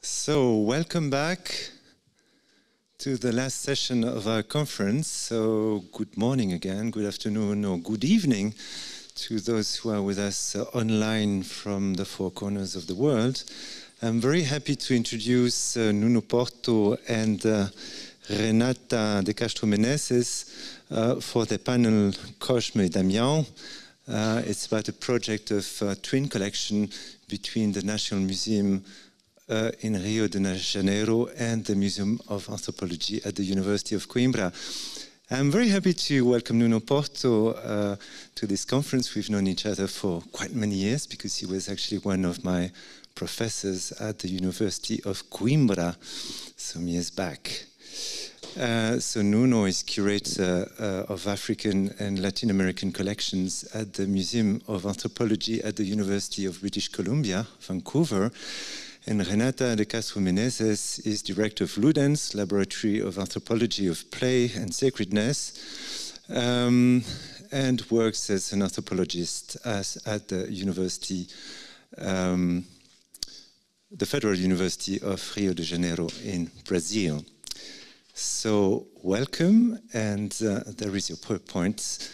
So, welcome back to the last session of our conference. So, good morning again, good afternoon, or good evening to those who are with us online from the four corners of the world. I'm very happy to introduce Nuno Porto and Renata de Castro Menezes for the panel Cosme Damião. It's about a project of twin collection between the National Museum in Rio de Janeiro and the Museum of Anthropology at the University of Coimbra. I'm very happy to welcome Nuno Porto to this conference. We've known each other for quite many years because he was actually one of my professors at the University of Coimbra some years back. So Nuno is curator of African and Latin American collections at the Museum of Anthropology at the University of British Columbia, Vancouver. And Renata de Castro Menezes is director of Ludens, Laboratory of Anthropology of Play and Sacredness, and works as an anthropologist at the University, the Federal University of Rio de Janeiro in Brazil. So welcome, and there is your PowerPoint.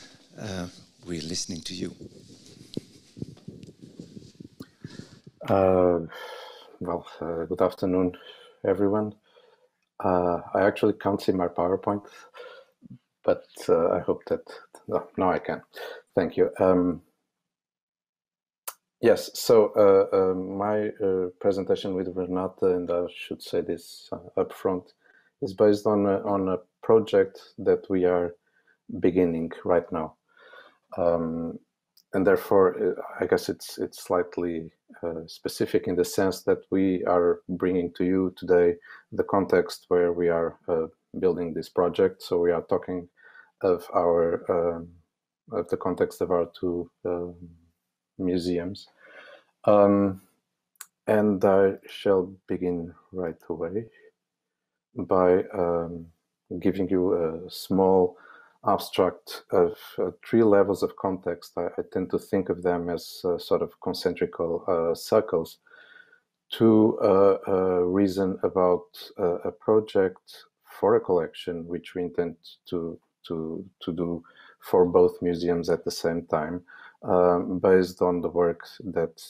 We're listening to you. Well, good afternoon, everyone. I actually can't see my PowerPoint, but I hope that, now I can. Thank you. Yes, so my presentation with Renata, and I should say this up front, is based on a project that we are beginning right now. And therefore, I guess it's slightly specific in the sense that we are bringing to you today the context where we are building this project. So we are talking of the context of our two museums, and I shall begin right away by giving you a small abstract of 3 levels of context. I tend to think of them as sort of concentrical circles to reason about a project for a collection which we intend to do for both museums at the same time, based on the work that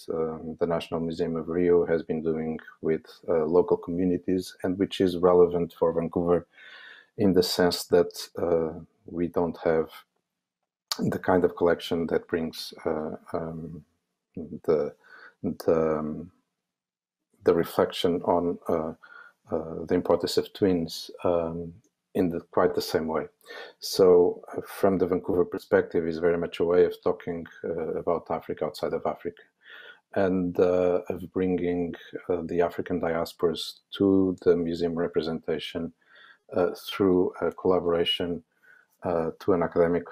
the National Museum of Rio has been doing with local communities, and which is relevant for Vancouver in the sense that we don't have the kind of collection that brings the reflection on the importance of twins in quite the same way. So from the Vancouver perspective is very much a way of talking about Africa outside of Africa, and of bringing the African diasporas to the museum representation through a collaboration through an academic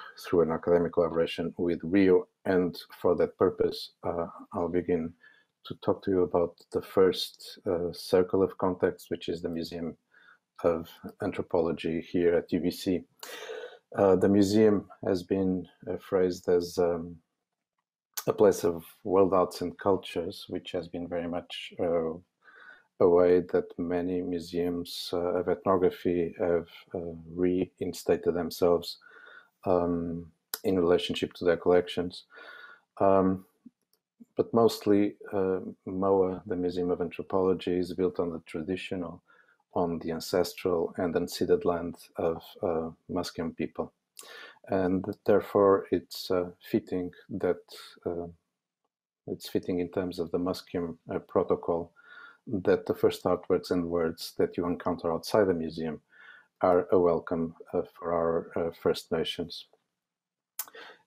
collaboration with Rio. And for that purpose, I'll begin to talk to you about the first circle of context, which is the Museum of Anthropology here at UBC. The museum has been phrased as a place of world arts and cultures, which has been very much a way that many museums of ethnography have reinstated themselves in relationship to their collections. But mostly MOA, the Museum of Anthropology, is built on the traditional, on the ancestral and unceded land of Musqueam people. And therefore it's fitting that it's fitting in terms of the Musqueam protocol that the first artworks and words that you encounter outside the museum are a welcome for our First Nations.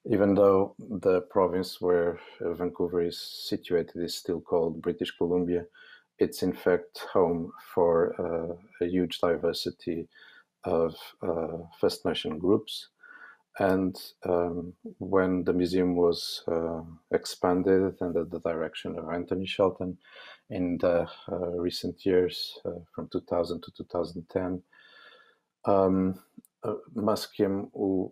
Even though the province where Vancouver is situated is still called British Columbia, it's in fact home for a huge diversity of First Nation groups. And when the museum was expanded under the direction of Anthony Shelton in the recent years, from 2000 to 2010, Musqueam, who,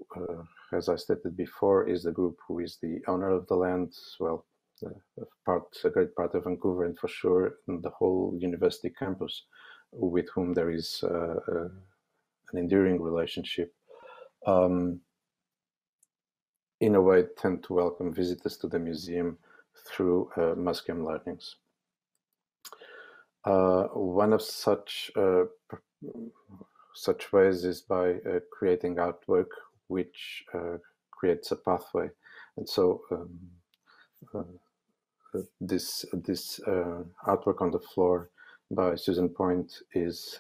as I stated before, is the group who is the owner of the land, well, a great part of Vancouver, and for sure the whole university campus, with whom there is an enduring relationship, in a way tend to welcome visitors to the museum through Musqueam learnings. One of such ways is by creating artwork which creates a pathway. And so this artwork on the floor by Susan Point is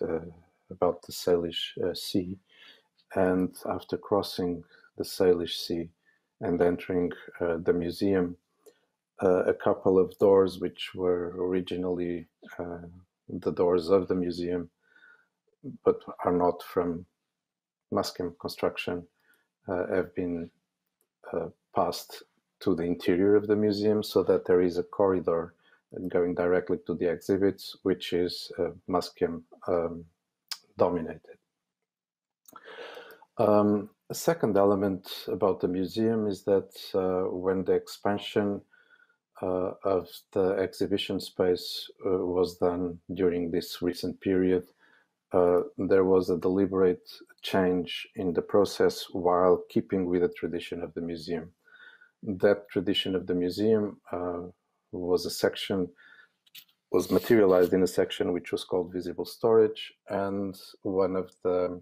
about the Salish Sea. And after crossing the Salish Sea and entering the museum, a couple of doors which were originally the doors of the museum, but are not from Musqueam construction, have been passed to the interior of the museum, so that there is a corridor going directly to the exhibits, which is Musqueam dominated. A second element about the museum is that when the expansion of the exhibition space was done during this recent period, there was a deliberate change in the process while keeping with the tradition of the museum. That tradition of the museum was materialized in a section which was called visible storage, and one of the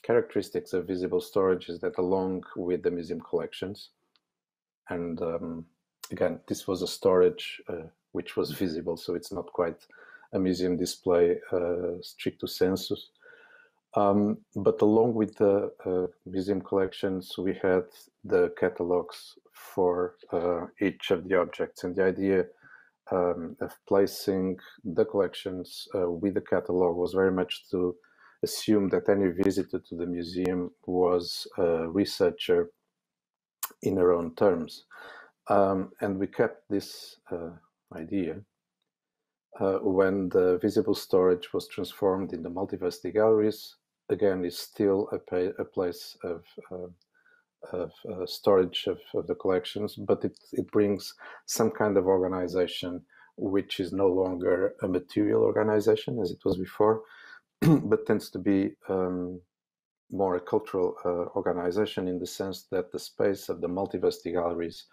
characteristics of visible storage is that along with the museum collections, and again, this was a storage which was visible, so it's not quite a museum display stricto sensus. But along with the museum collections, we had the catalogs for each of the objects, and the idea of placing the collections with the catalog was very much to assume that any visitor to the museum was a researcher in her own terms. And we kept this idea when the visible storage was transformed in the Multiversity galleries. Again, is still a place of storage of the collections, but it brings some kind of organization which is no longer a material organization as it was before, but tends to be more a cultural organization, in the sense that the space of the Multiversity galleries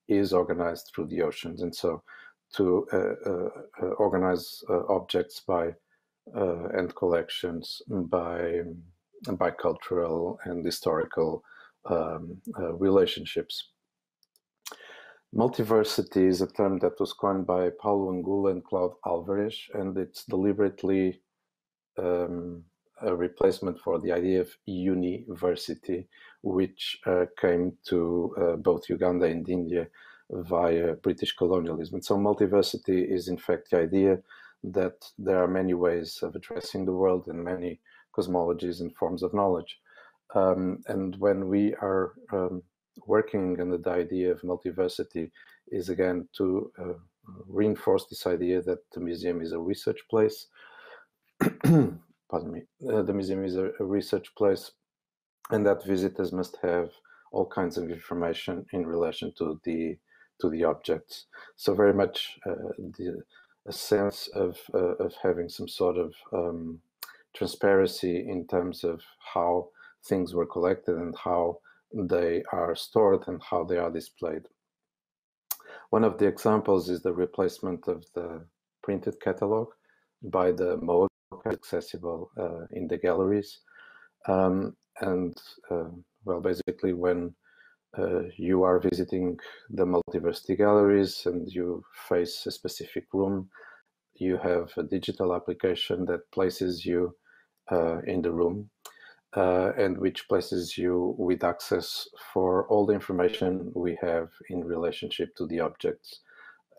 is organized through the oceans. And so to organize objects by and collections by cultural and historical relationships. Multiversity is a term that was coined by Paulo Angula and Claude Alvarez, and it's deliberately a replacement for the idea of university, which came to both Uganda and India via British colonialism. And so multiversity is in fact the idea that there are many ways of addressing the world and many cosmologies and forms of knowledge. And when we are working on the idea of multiversity, is again to reinforce this idea that the museum is a research place. Pardon me. The museum is a research place, and that visitors must have all kinds of information in relation to the objects. So very much a sense of having some sort of transparency in terms of how things were collected and how they are stored and how they are displayed. One of the examples is the replacement of the printed catalog by the mode accessible in the galleries. Well, basically when you are visiting the Multiversity galleries and you face a specific room, you have a digital application that places you in the room and which places you with access for all the information we have in relationship to the objects.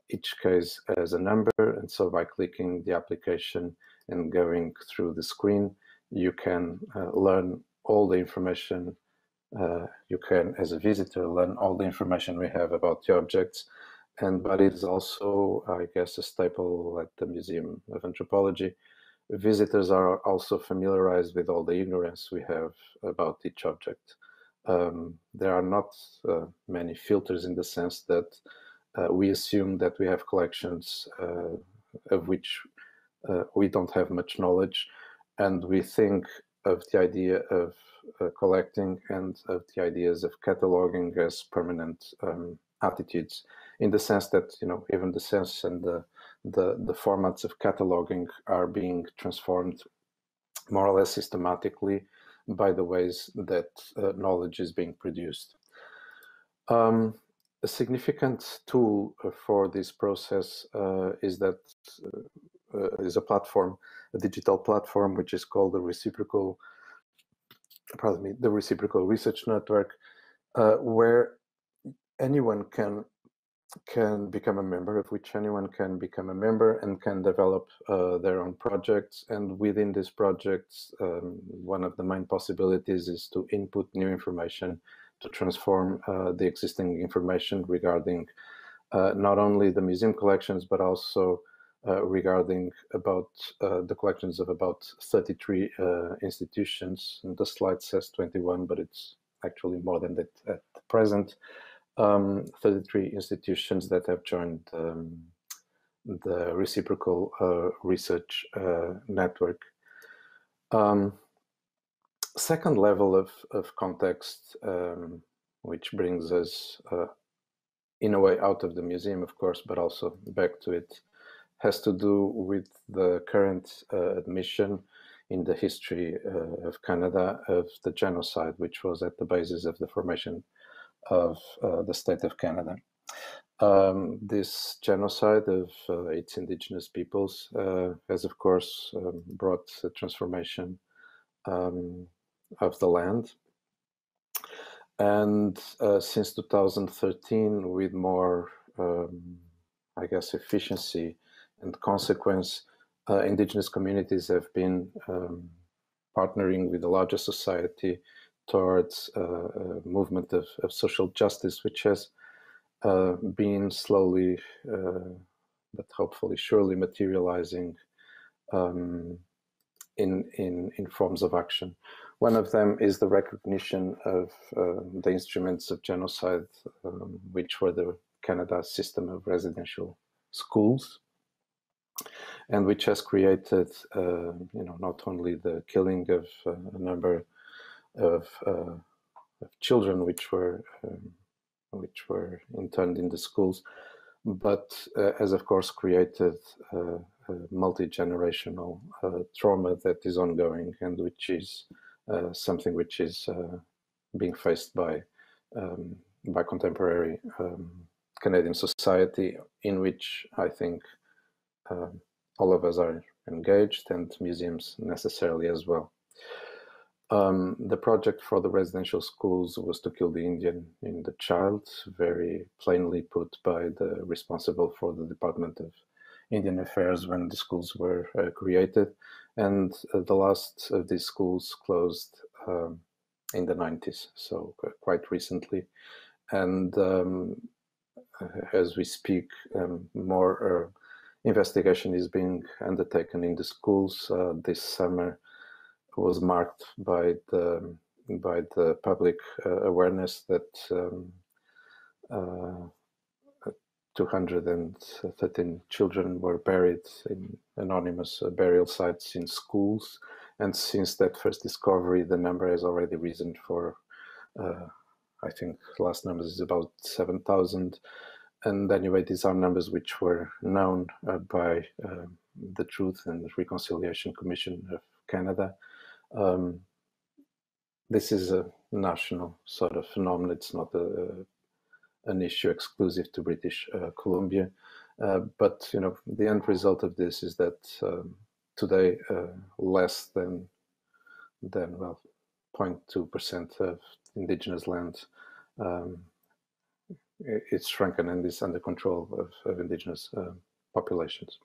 Each case has a number, and so by clicking the application and going through the screen, you can learn all the information. You can, as a visitor, learn all the information we have about the objects. But it is also, I guess, a staple at the Museum of Anthropology. Visitors are also familiarized with all the ignorance we have about each object. There are not many filters, in the sense that we assume that we have collections of which we don't have much knowledge, and we think of the idea of collecting and of the ideas of cataloging as permanent attitudes, in the sense that, you know, even the sense and the formats of cataloging are being transformed more or less systematically by the ways that knowledge is being produced. A significant tool for this process is a platform, a digital platform, which is called the Reciprocal Research Network, where anyone can become a member, of which anyone can become a member and can develop their own projects. And within these projects, one of the main possibilities is to input new information, to transform the existing information regarding not only the museum collections, but also regarding about the collections of about 33 institutions. And the slide says 21, but it's actually more than that at the present. 33 institutions that have joined the Reciprocal Research Network. Second level of context, which brings us in a way out of the museum, of course, but also back to it, has to do with the current admission in the history of Canada of the genocide, which was at the basis of the formation of the state of Canada. This genocide of its Indigenous peoples has, of course, brought a transformation of the land. And since 2013, with more, I guess, efficiency and consequence, Indigenous communities have been partnering with the larger society towards a movement of social justice, which has been slowly, but hopefully surely materializing in forms of action. One of them is the recognition of the instruments of genocide, which were the Canada system of residential schools, and which has created, not only the killing of a number of children which were interned in the schools, but has of course created a multi-generational trauma that is ongoing, and which is something which is being faced by contemporary Canadian society, in which I think all of us are engaged, and museums necessarily as well. The project for the residential schools was to kill the Indian in the child, very plainly put by the responsible for the Department of Indian Affairs when the schools were created. And the last of these schools closed in the 90s, so quite recently. And as we speak, more investigation is being undertaken in the schools. This summer was marked by the public awareness that 213 children were buried in anonymous burial sites in schools. And since that first discovery, the number has already risen for, I think the last numbers is about 7,000. And anyway, these are numbers which were known by the Truth and Reconciliation Commission of Canada. This is a national sort of phenomenon. It's not an issue exclusive to British Columbia, but the end result of this is that today less than 0.2% of Indigenous land it's shrunken and is under control of Indigenous populations.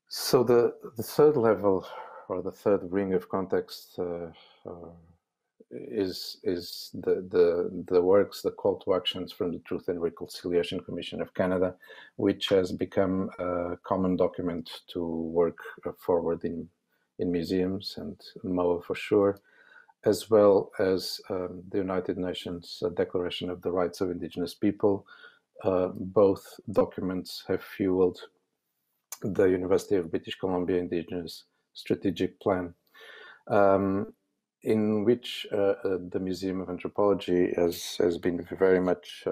So the third level, or the third ring of context, is the works, the call to actions from the Truth and Reconciliation Commission of Canada, which has become a common document to work forward in museums, and MOA for sure. as well as the United Nations Declaration of the Rights of Indigenous People. Both documents have fueled the University of British Columbia Indigenous Strategic Plan, in which the Museum of Anthropology has been very much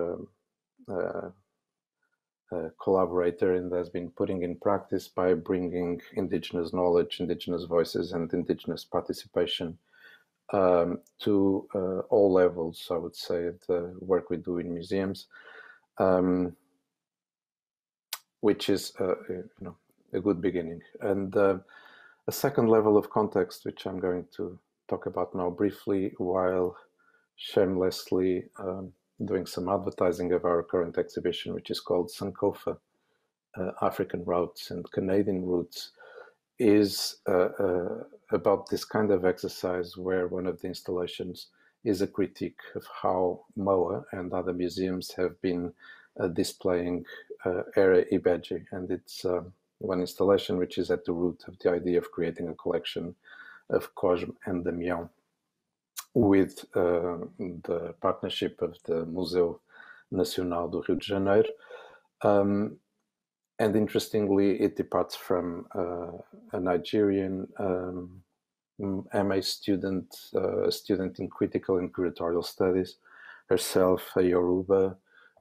collaborator and has been putting in practice by bringing Indigenous knowledge, Indigenous voices, and Indigenous participation to all levels, I would say, the work we do in museums, which is a good beginning. And a second level of context, which I'm going to talk about now briefly, while shamelessly doing some advertising of our current exhibition, which is called Sankofa, African Roots and Canadian Roots, is about this kind of exercise where one of the installations is a critique of how MOA and other museums have been displaying Ere Ibeji. And it's one installation which is at the root of the idea of creating a collection of Cosme and Damião, with the partnership of the Museu Nacional do Rio de Janeiro. And interestingly, it departs from a Nigerian MA student, a student in critical and curatorial studies, herself a Yoruba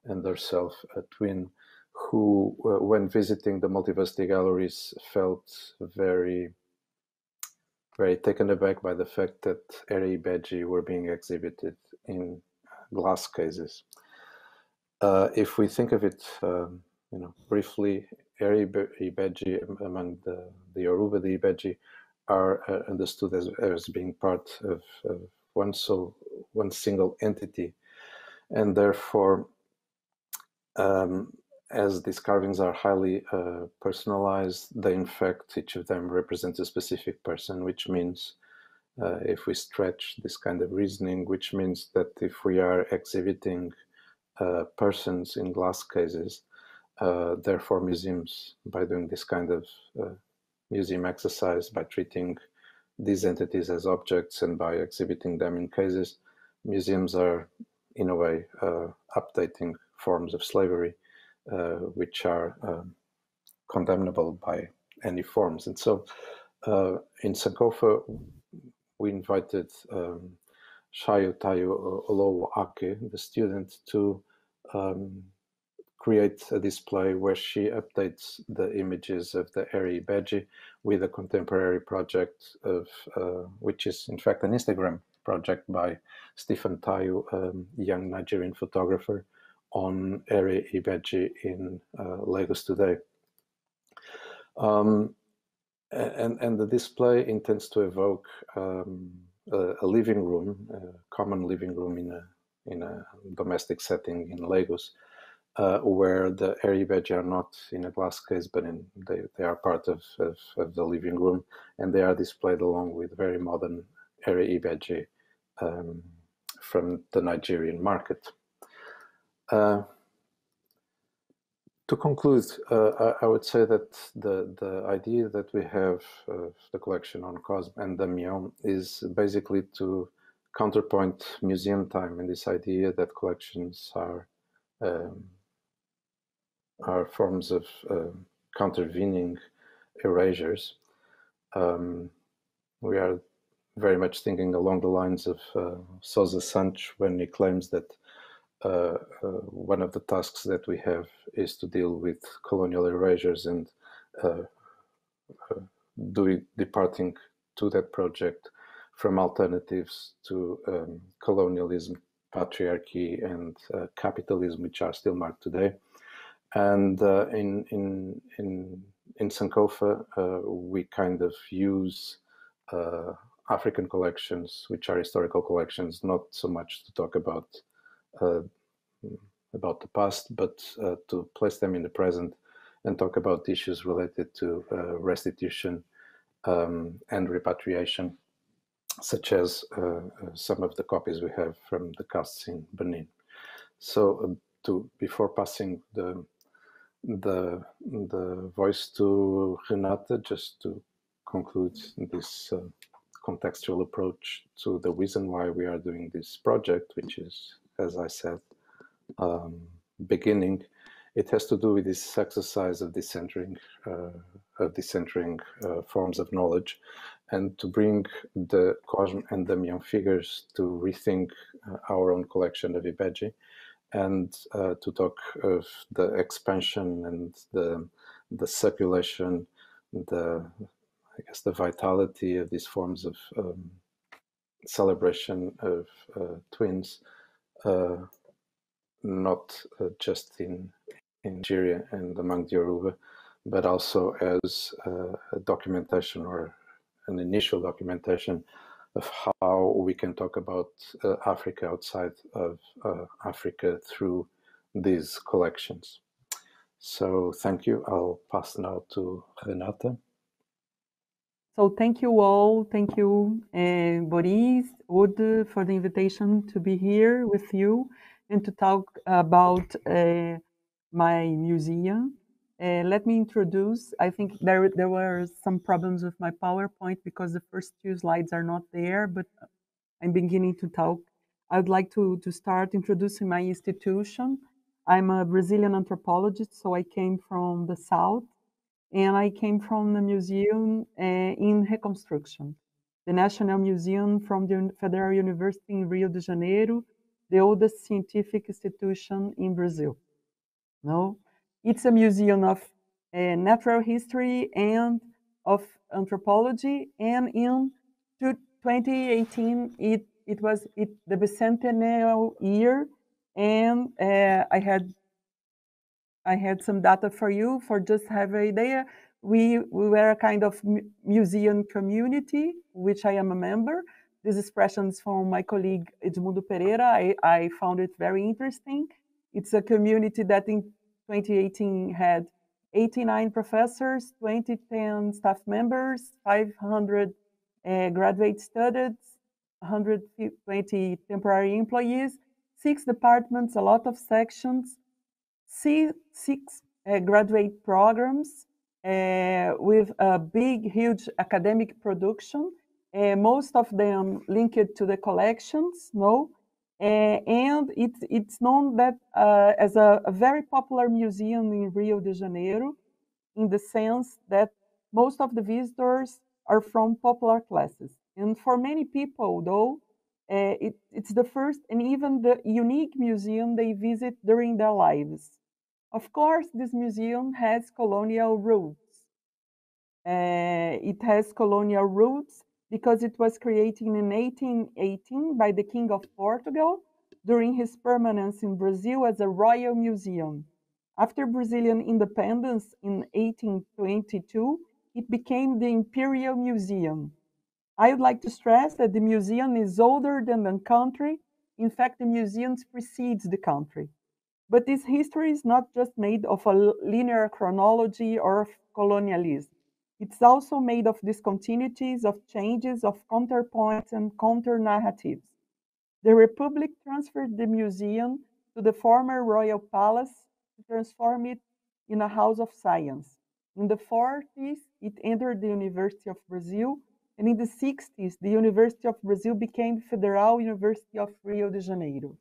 and herself a twin, who, when visiting the Multiversity galleries, felt very taken aback by the fact that Ere Ibeji were being exhibited in glass cases. If we think of it, briefly, Ere Ibeji among the Yoruba, the Ibeji are understood as being part of one single entity, and therefore, as these carvings are highly personalized, they in fact, each of them represents a specific person, which means, if we stretch this kind of reasoning, which means that if we are exhibiting persons in glass cases, therefore museums, by doing this kind of museum exercise, by treating these entities as objects and by exhibiting them in cases, museums are, in a way, updating forms of slavery, which are condemnable by any forms. And so in Sankofa, we invited Shayo Tayo Olowo Ake, the student, to create a display where she updates the images of the Ere Ibeji with a contemporary project of, which is in fact an Instagram project by Stephen Tayo, a young Nigerian photographer, on Ere Ibeji in Lagos today. And the display intends to evoke a living room, a common living room in a domestic setting in Lagos, where the Ere Ibeji are not in a glass case, but they are part of the living room, and they are displayed along with very modern Ere Ibeji from the Nigerian market. To conclude, I would say that the idea that we have of the collection on Cosme and Damião is basically to counterpoint museum time and this idea that collections are forms of countervening erasures. We are very much thinking along the lines of Sousa Santos when he claims that one of the tasks that we have is to deal with colonial erasures, and departing to that project from alternatives to colonialism, patriarchy, and capitalism, which are still marked today. And in Sankofa, we kind of use African collections, which are historical collections, not so much to talk about the past, but to place them in the present and talk about issues related to restitution and repatriation, such as some of the copies we have from the casts in Benin. So before passing the voice to Renata, just to conclude this contextual approach to the reason why we are doing this project, which is, as I said, beginning, it has to do with this exercise of decentering forms of knowledge, and to bring the Cosme and Damião figures to rethink our own collection of Ibeji, and to talk of the expansion and the circulation, I guess the vitality of these forms of celebration of twins, not just in Nigeria and among the Yoruba, but also as a documentation or an initial documentation of how we can talk about Africa outside of Africa through these collections. So thank you. I'll pass now to Renata. So thank you all. Thank you, Boris, Ode, for the invitation to be here with you and to talk about my museum. Let me introduce, I think there were some problems with my PowerPoint because the first two slides are not there, but I'm beginning to talk. I'd like to start introducing my institution. I'm a Brazilian anthropologist, so I came from the South, and I came from the museum in Reconstruction, the National Museum from the Federal University in Rio de Janeiro, the oldest scientific institution in Brazil. No, it's a museum of natural history and of anthropology, and in 2018 it was the bicentennial year, and I had some data for you for just have an idea. We were a kind of museum community, which I am a member. This expression is from my colleague Edmundo Pereira. I found it very interesting. It's a community that in 2018 had 89 professors, 2010 staff members, 500 graduate students, 120 temporary employees, 6 departments, a lot of sections, 6 graduate programs with a big, huge academic production, most of them linked to the collections, and it's known that as a very popular museum in Rio de Janeiro, in the sense that most of the visitors are from popular classes. And for many people, though, it's the first and even the unique museum they visit during their lives. Of course, this museum has colonial roots. It has colonial roots because it was created in 1818 by the King of Portugal during his permanence in Brazil as a royal museum. After Brazilian independence in 1822, it became the Imperial Museum. I would like to stress that the museum is older than the country. In fact, the museum precedes the country. But this history is not just made of a linear chronology or of colonialism. It's also made of discontinuities, of changes, of counterpoints and counter-narratives. The Republic transferred the museum to the former royal palace to transform it in a house of science. In the 40s, it entered the University of Brazil, and in the 60s, the University of Brazil became Federal University of Rio de Janeiro.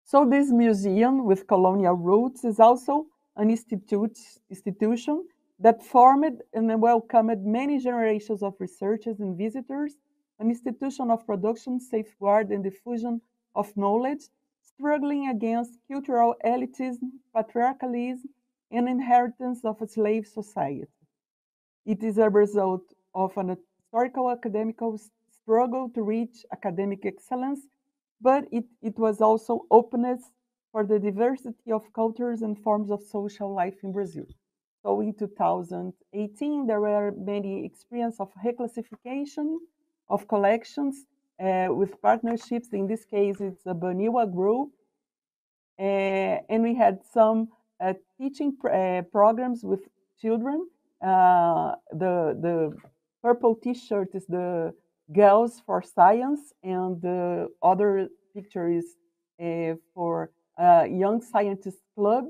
So this museum with colonial roots is also an institution that formed and welcomed many generations of researchers and visitors, an institution of production, safeguard, and diffusion of knowledge, struggling against cultural elitism, patriarchalism, and inheritance of a slave society. It is a result of an historical academical struggle to reach academic excellence, but it was also openness for the diversity of cultures and forms of social life in Brazil. So in 2018, there were many experiences of reclassification of collections with partnerships. In this case, it's a Baniwa group. And we had some teaching programs with children. The purple t-shirt is the Girls for Science, and the other picture is for Young Scientist Club.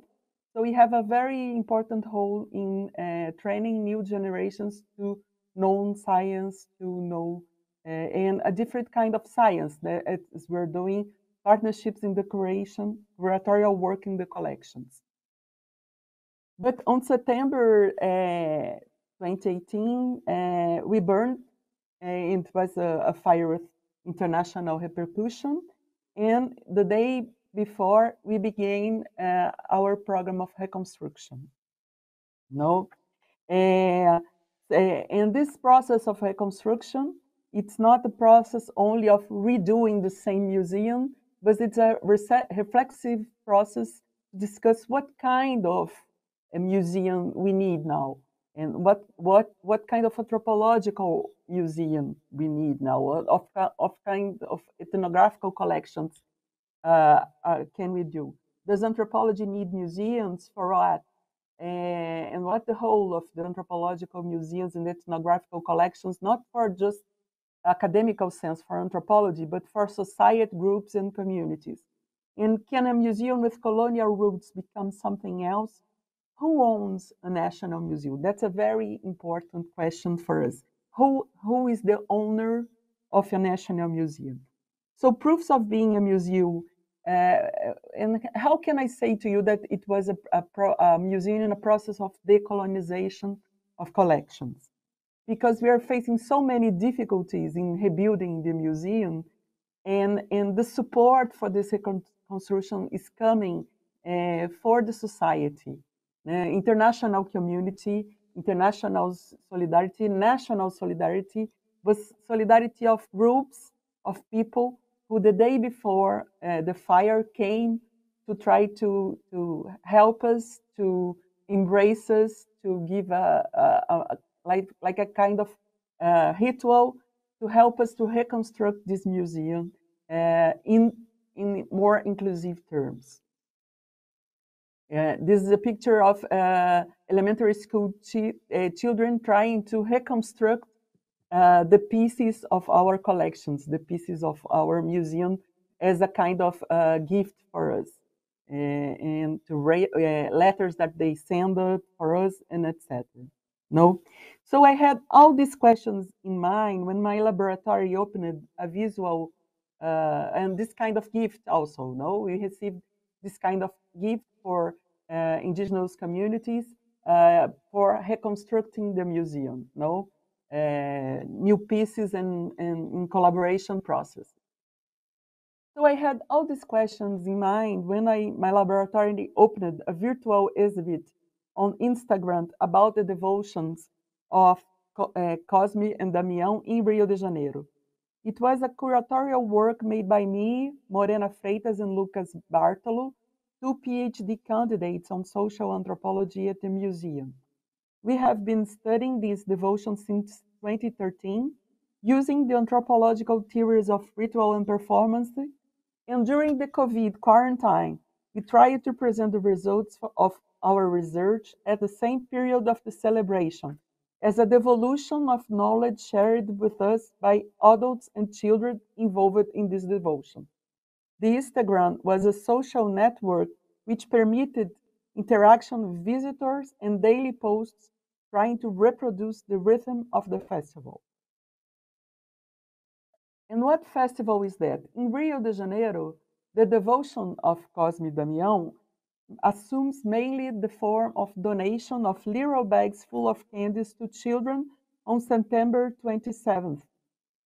So we have a very important role in training new generations to know science, to know and a different kind of science. We're doing partnerships in the curation, curatorial work in the collections. But on September 2018, we burned. It was a fire with international repercussion. And the day before, we began our program of reconstruction. No? And this process of reconstruction, it's not a process only of redoing the same museum, but it's a reflexive process to discuss what kind of a museum we need now, and what kind of anthropological museum we need now, of kind of ethnographical collections can we do? Does anthropology need museums for what? And what the whole of the anthropological museums and ethnographical collections, not for just academical sense for anthropology, but for society groups and communities. And can a museum with colonial roots become something else? Who owns a national museum? That's a very important question for us. Who is the owner of a national museum? So proofs of being a museum, and how can I say to you that it was a museum in a process of decolonization of collections? Because we are facing so many difficulties in rebuilding the museum, and the support for this reconstruction is coming for the society, international community, international solidarity, national solidarity, but solidarity of groups of people who the day before the fire came to try to help us, to embrace us, to give like a kind of ritual to help us to reconstruct this museum in more inclusive terms. This is a picture of elementary school children trying to reconstruct the pieces of our collections, the pieces of our museum, as a kind of gift for us, and to letters that they send for us, and etc. No, so I had all these questions in mind when my laboratory opened a visual and this kind of gift also. No, we received this kind of gift for indigenous communities for reconstructing the museum. No. New pieces and in collaboration process. So I had all these questions in mind when my laboratory opened a virtual exhibit on Instagram about the devotions of Cosme and Damião in Rio de Janeiro. It was a curatorial work made by me, Morena Freitas, and Lucas Bartolo, two PhD candidates on social anthropology at the museum. We have been studying these devotions since 2013, using the anthropological theories of ritual and performance. And during the COVID quarantine, we tried to present the results of our research at the same period of the celebration, as a devolution of knowledge shared with us by adults and children involved in this devotion. The Instagram was a social network which permitted interaction with visitors and daily posts trying to reproduce the rhythm of the festival. And what festival is that? In Rio de Janeiro, the devotion of Cosme Damião assumes mainly the form of donation of little bags full of candies to children on September 27th.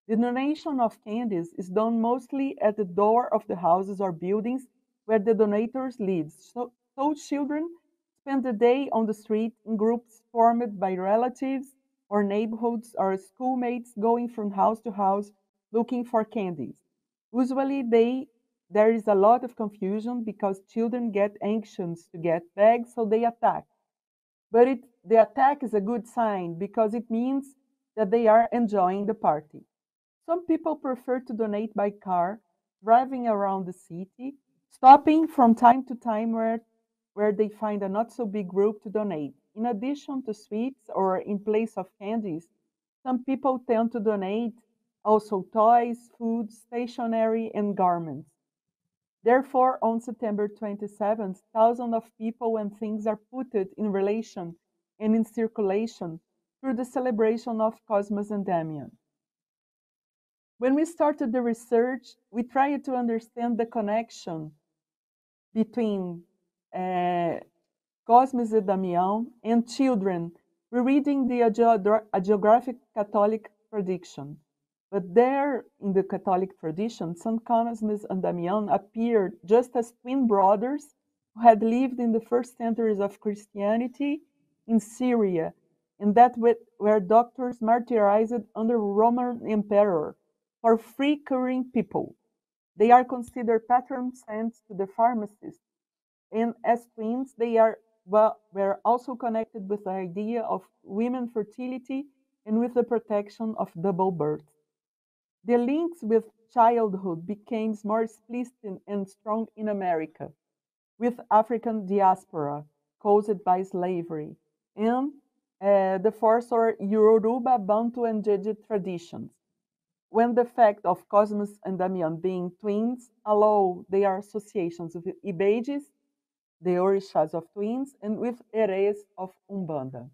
The donation of candies is done mostly at the door of the houses or buildings where the donators live. So children spend the day on the street in groups formed by relatives or neighborhoods or schoolmates going from house to house looking for candies. Usually there is a lot of confusion because children get anxious to get bags, so they attack. But the attack is a good sign because it means that they are enjoying the party. Some people prefer to donate by car, driving around the city, stopping from time to time where they find a not so big group to donate. In addition to sweets or in place of candies, some people tend to donate also toys, food, stationery, and garments. Therefore, on September 27th, thousands of people and things are put in relation and in circulation through the celebration of Cosme and Damião. When we started the research, we tried to understand the connection between Cosme Damião and children rereading the hagiographic Catholic tradition. But there, in the Catholic tradition, St. Cosme and Damião appeared just as twin brothers who had lived in the first centuries of Christianity in Syria, and that were doctors martyrized under Roman emperor for free curing people. They are considered patron saints to the pharmacists, and as twins, they were also connected with the idea of women fertility and with the protection of double birth. The links with childhood became more explicit and strong in America, with African diaspora caused by slavery, and the force or Yoruba, Bantu, and Jeje traditions. When the fact of Cosme and Damião being twins allow their associations with Ibejes, the Orishas of twins, and with Eres of Umbanda.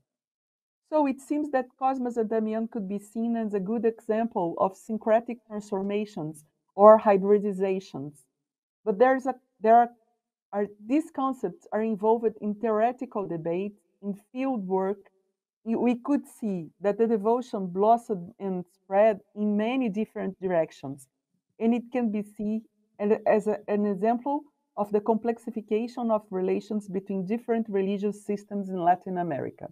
So it seems that Cosme and Damião could be seen as a good example of syncretic transformations or hybridizations. But these concepts are involved in theoretical debate, in field work. We could see that the devotion blossomed and spread in many different directions, and it can be seen as an example of the complexification of relations between different religious systems in Latin America.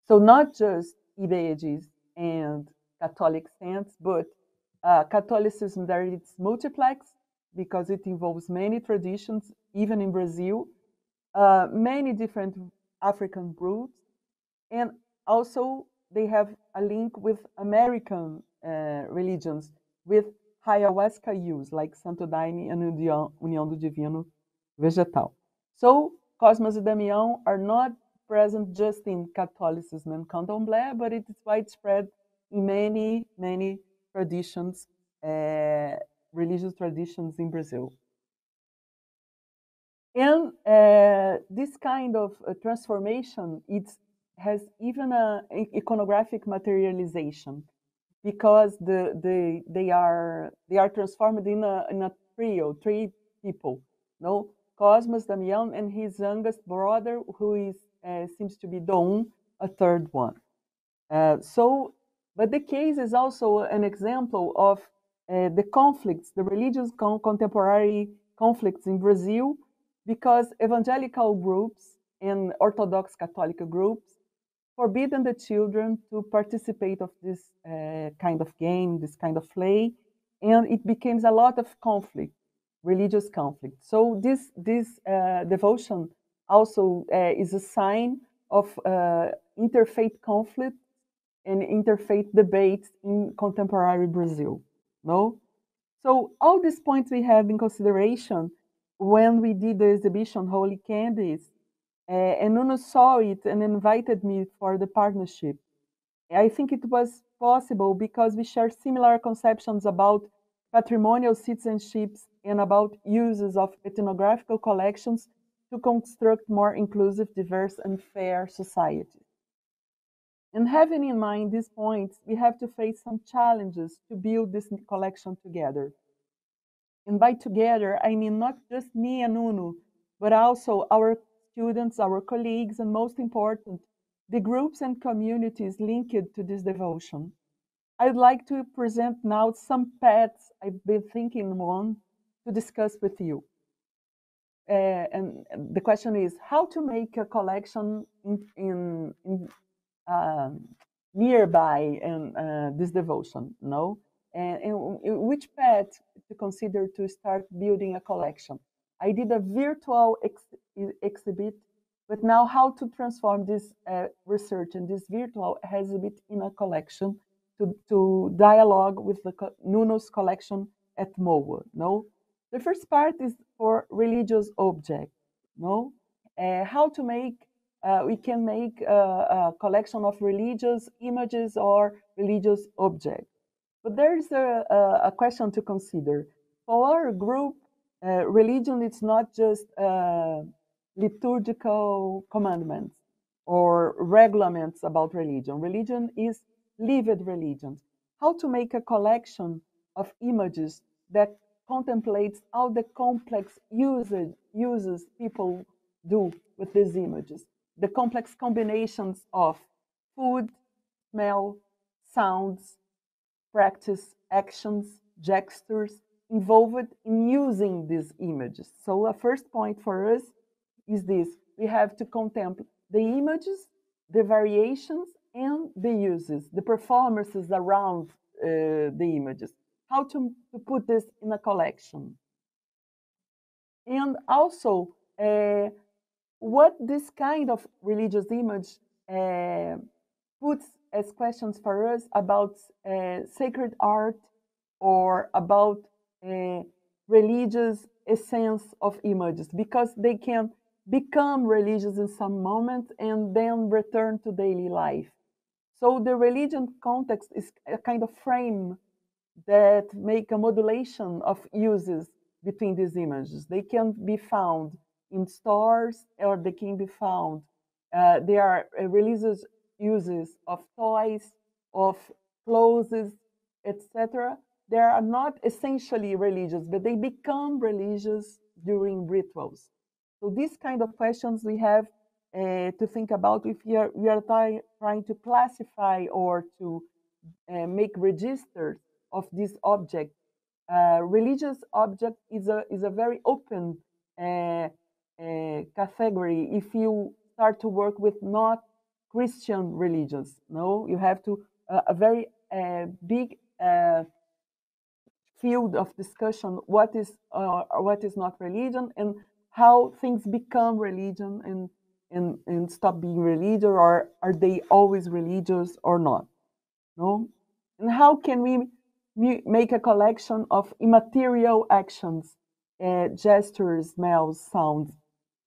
So not just Ibejes and Catholic saints, but Catholicism that it's multiplex because it involves many traditions, even in Brazil, many different African groups, and also they have a link with American religions, with ayahuasca use, like Santo Daime and União do Divino Vegetal. So Cosme and Damião are not present just in Catholicism and Candomblé, but it is widespread in many, many traditions, religious traditions in Brazil. And this kind of transformation, has even an iconographic materialization, because they are transformed in a trio, three people. No, Cosme Damião and his youngest brother, who is seems to be Dom, a third one. But the case is also an example of the conflicts, the religious contemporary conflicts in Brazil, because evangelical groups and Orthodox Catholic groups forbidden the children to participate of this kind of game, this kind of play, and it becomes a lot of conflict, religious conflict. So this devotion also is a sign of interfaith conflict and interfaith debates in contemporary Brazil. No, so all these points we have in consideration when we did the exhibition Holy Candies. And Nuno saw it and invited me for the partnership. I think it was possible because we share similar conceptions about patrimonial citizenships and about uses of ethnographical collections to construct more inclusive, diverse, and fair societies. And having in mind these points, we have to face some challenges to build this collection together. And by together, I mean not just me and Nuno, but also our students, our colleagues, and most important, the groups and communities linked to this devotion. I'd like to present now some paths I've been thinking on to discuss with you. And the question is how to make a collection nearby and this devotion, no? And which path to consider to start building a collection. I did a virtual exhibit, but now how to transform this research and this virtual exhibit in a collection to dialogue with the Nuno's collection at MOA, no? The first part is for religious objects, no? How to make, we can make a collection of religious images or religious objects. But there's a question to consider. For our group, religion is not just liturgical commandments or regulations about religion. Religion is lived religion. How to make a collection of images that contemplates all the complex uses people do with these images, the complex combinations of food, smell, sounds, practice, actions, gestures involved in using these images. So a first point for us is this: we have to contemplate the images, the variations, and the uses, the performances around the images, how to put this in a collection. And also, what this kind of religious image puts as questions for us about sacred art or about religious essence of images, because they can become religious in some moment and then return to daily life. So the religion context is a kind of frame that make a modulation of uses between these images. They can be found in stores, or they can be found. There are religious uses of toys, of clothes, etc. They are not essentially religious, but they become religious during rituals. So these kind of questions we have to think about if we are trying to classify or to make registers of this object. Religious object is a very open category if you start to work with not Christian religions. No, you have to a very big field of discussion what is not religion, and how things become religion and stop being religious, or are they always religious or not. No, and how can we make a collection of immaterial actions, gestures, smells, sounds,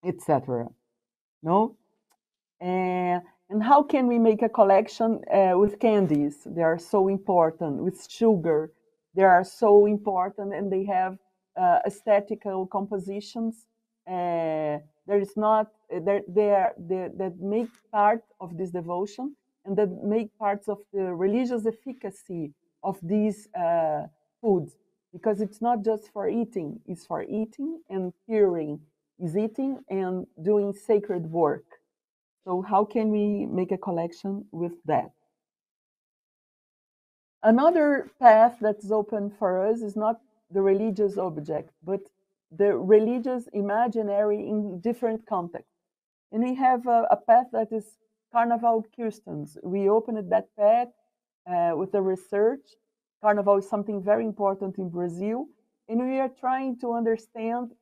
etc. No, and how can we make a collection with candies? They are so important. With sugar, they are so important, and they have aesthetical compositions. There is not that make part of this devotion, and that make parts of the religious efficacy of these foods, because it's not just for eating; it's for eating and curing. Is eating and doing sacred work. So how can we make a collection with that? Another path that's open for us is not the religious object, but the religious imaginary in different contexts. And we have a path that is Carnival customs. We opened that path with the research. Carnival is something very important in Brazil, and we are trying to understand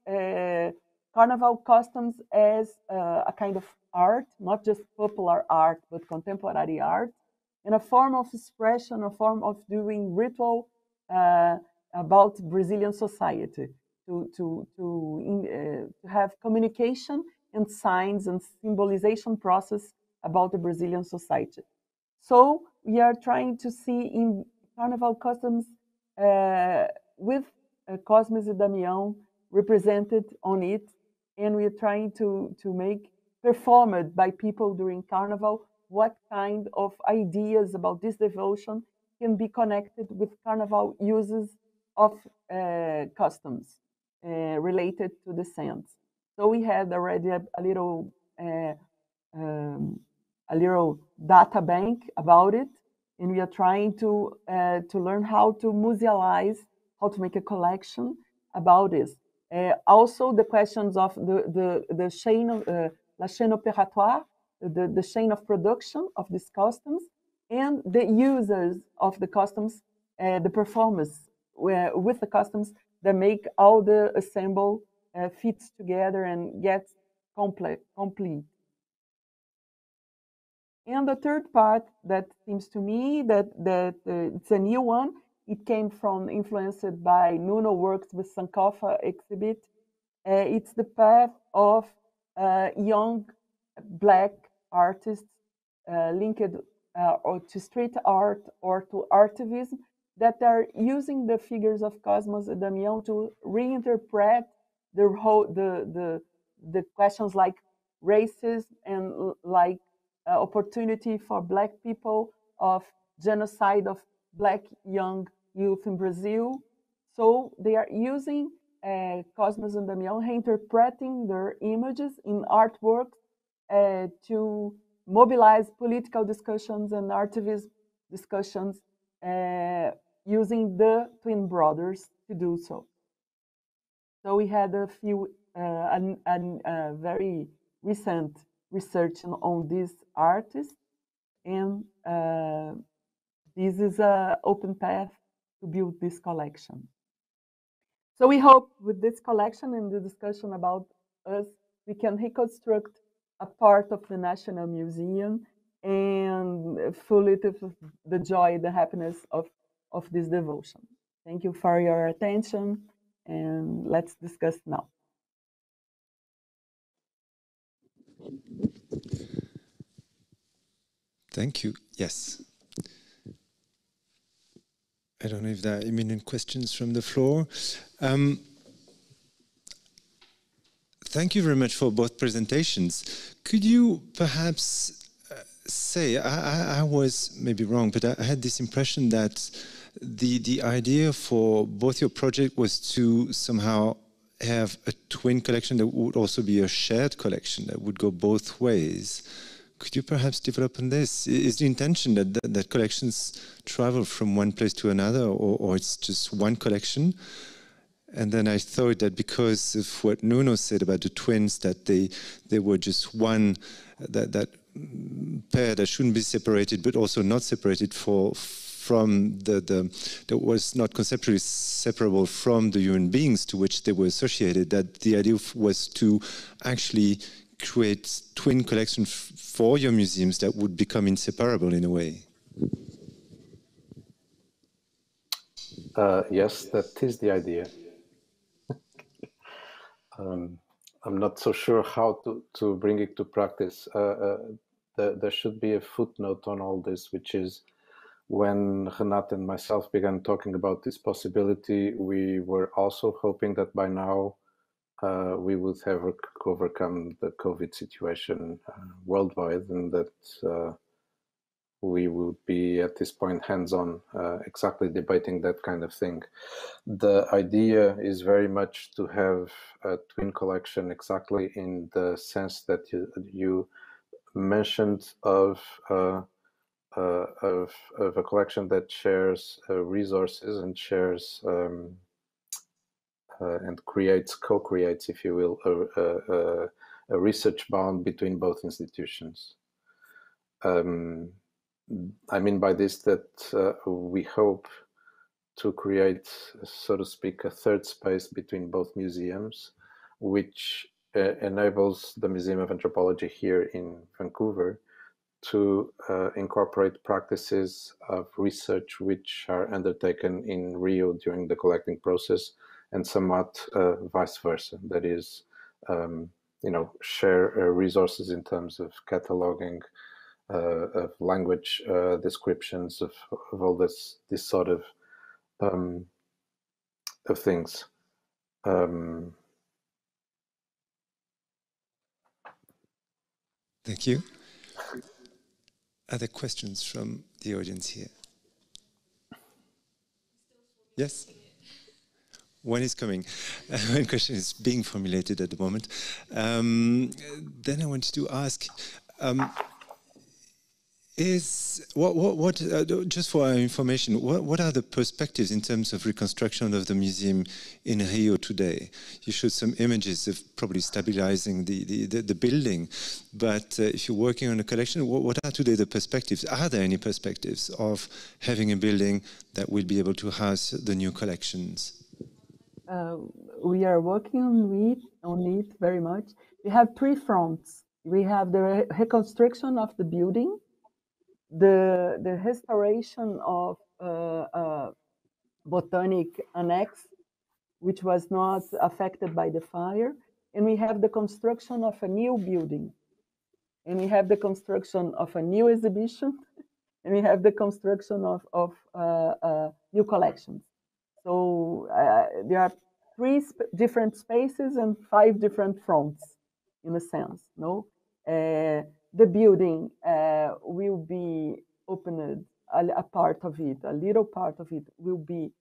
Carnival customs as a kind of art, not just popular art, but contemporary art, and a form of expression, a form of doing ritual about Brazilian society, to have communication and signs and symbolization process about the Brazilian society. So we are trying to see in Carnival customs with Cosme Damião represented on it, and we are trying to make performed by people during Carnival what kind of ideas about this devotion can be connected with Carnival uses of customs related to the saints. So we had already a little data bank about it, and we are trying to learn how to musealize, how to make a collection about this. Also, the questions of the chain of la chaîne opératoire, the chain of production of these customs, and the users of the customs, the performance with the customs that make all the assemble fits together and gets complete. And the third part that seems to me that it's a new one. It came from influenced by Nuno works with Sankofa exhibit. It's the path of young Black artists linked or to street art or to artivism that are using the figures of Cosme Damião to reinterpret the questions like racism and like opportunity for Black people, of genocide of Black young youth in Brazil. So they are using Cosme Damião, reinterpreting their images in artworks to mobilize political discussions and activist discussions using the twin brothers to do so. So we had a few very recent research on these artists, and this is an open path to build this collection. So we hope with this collection and the discussion about us, we can reconstruct a part of the National Museum and fill it with the joy, the happiness of this devotion. Thank you for your attention, and let's discuss now. Thank you. Yes. I don't know if there are imminent questions from the floor. Thank you very much for both presentations. Could you perhaps say, I was maybe wrong, but I had this impression that the idea for both your project was to somehow have a twin collection that would also be a shared collection that would go both ways. Could you perhaps develop on this? Is the intention that collections travel from one place to another, or it's just one collection? And then I thought that because of what Nuno said about the twins, that they were just one, that pair that shouldn't be separated, but also not separated from that was not conceptually separable from the human beings to which they were associated, that the idea was to actually create twin collections for your museums that would become inseparable in a way. Yes, that is the idea. I'm not so sure how to bring it to practice. There should be a footnote on all this, which is when Renata and myself began talking about this possibility, we were also hoping that by now we would have overcome the COVID situation worldwide, and that we would be at this point hands-on, exactly debating that kind of thing. The idea is very much to have a twin collection exactly in the sense that you mentioned of a collection that shares resources and shares and co-creates, if you will, a research bound between both institutions. I mean by this that we hope to create, so to speak, a third space between both museums, which enables the Museum of Anthropology here in Vancouver to incorporate practices of research which are undertaken in Rio during the collecting process, and somewhat vice versa. That is, share resources in terms of cataloging, of language descriptions, of all this sort of things. Thank you. Other questions from the audience here? Yes? One is coming. One question is being formulated at the moment. Then I wanted to ask, just for our information, what are the perspectives in terms of reconstruction of the museum in Rio today? You showed some images of probably stabilizing the building, but if you're working on a collection, what are today the perspectives? Are there any perspectives of having a building that will be able to house the new collections? We are working on it very much. We have three fronts. We have the reconstruction of the building, the restoration of Botanic Annex, which was not affected by the fire, and we have the construction of a new building, and we have the construction of a new exhibition, and we have the construction of new collections. So there are three different spaces and 5 different fronts, in a sense. No, the building will be opened a part of it, a little part of it, will be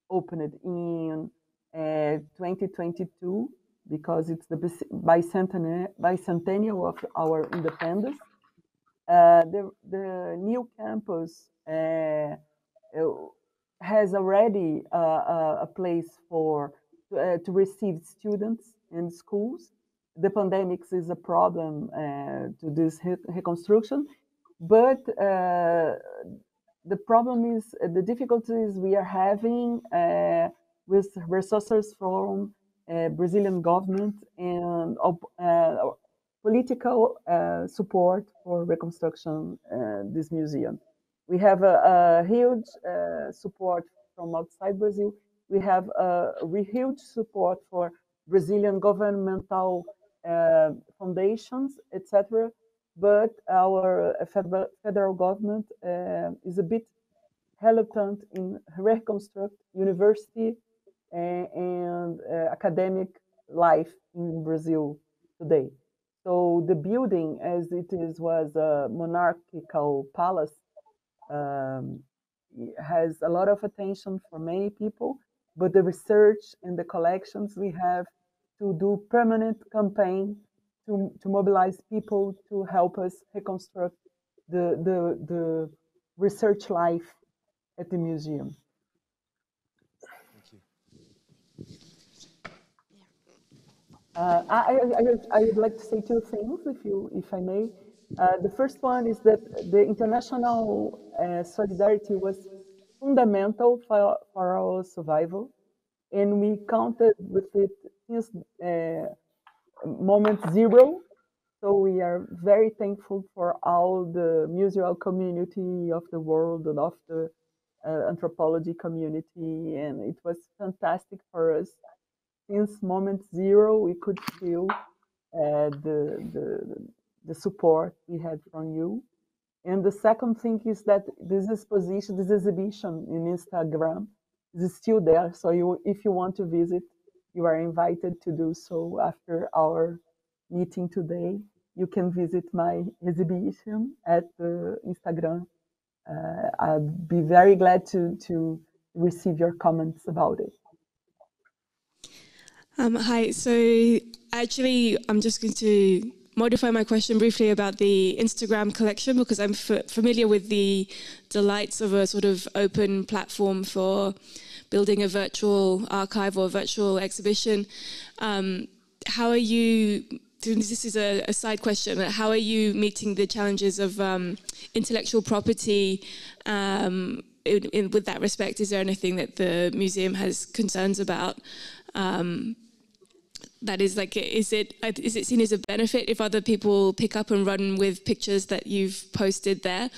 opened in 2022 because it's the bicentennial of our independence. The new campus has already a place for to receive students in schools. The pandemic is a problem to this reconstruction, but the problem is the difficulties we are having with resources from Brazilian government and political support for reconstruction this museum. We have a huge support from outside Brazil. We have a huge support for Brazilian governmental foundations, etc. But our federal government is a bit hesitant in reconstruct university and academic life in Brazil today. So the building, as it is, was a monarchical palace, has a lot of attention for many people, but the research and the collections we have to do permanent campaign to mobilize people to help us reconstruct the research life at the museum. Thank you. I would like to say two things, if I may. The first one is that the international solidarity was fundamental for our survival, and we counted with it since moment zero. So we are very thankful for all the museal community of the world and of the anthropology community, and it was fantastic for us. Since moment zero, we could feel the support we had from you. And the second thing is that this exposition, this exhibition in Instagram is still there. So if you want to visit, you are invited to do so after our meeting today. You can visit my exhibition at the Instagram. I'd be very glad to receive your comments about it. Hi, so actually I'm just going to modify my question briefly about the Instagram collection because I'm familiar with the delights of a sort of open platform for building a virtual archive or virtual exhibition. How are you, this is a side question, how are you meeting the challenges of intellectual property with that respect? Is there anything that the museum has concerns about? That is like, is it seen as a benefit if other people pick up and run with pictures that you've posted there?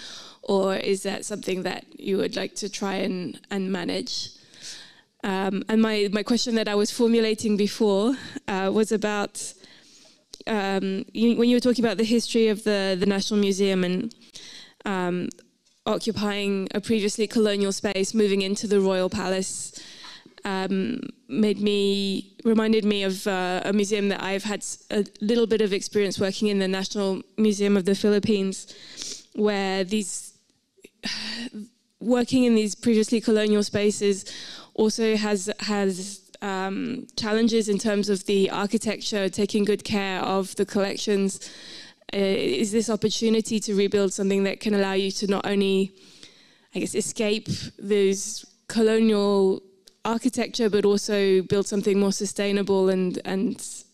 Or is that something that you would like to try and manage? And my question that I was formulating before was about, when you were talking about the history of the National Museum and occupying a previously colonial space, moving into the Royal Palace, reminded me of a museum that I've had a little bit of experience working in, the National Museum of the Philippines, where working in these previously colonial spaces also has challenges in terms of the architecture, taking good care of the collections. Is this opportunity to rebuild something that can allow you to not only, I guess, escape those colonial architecture, but also build something more sustainable and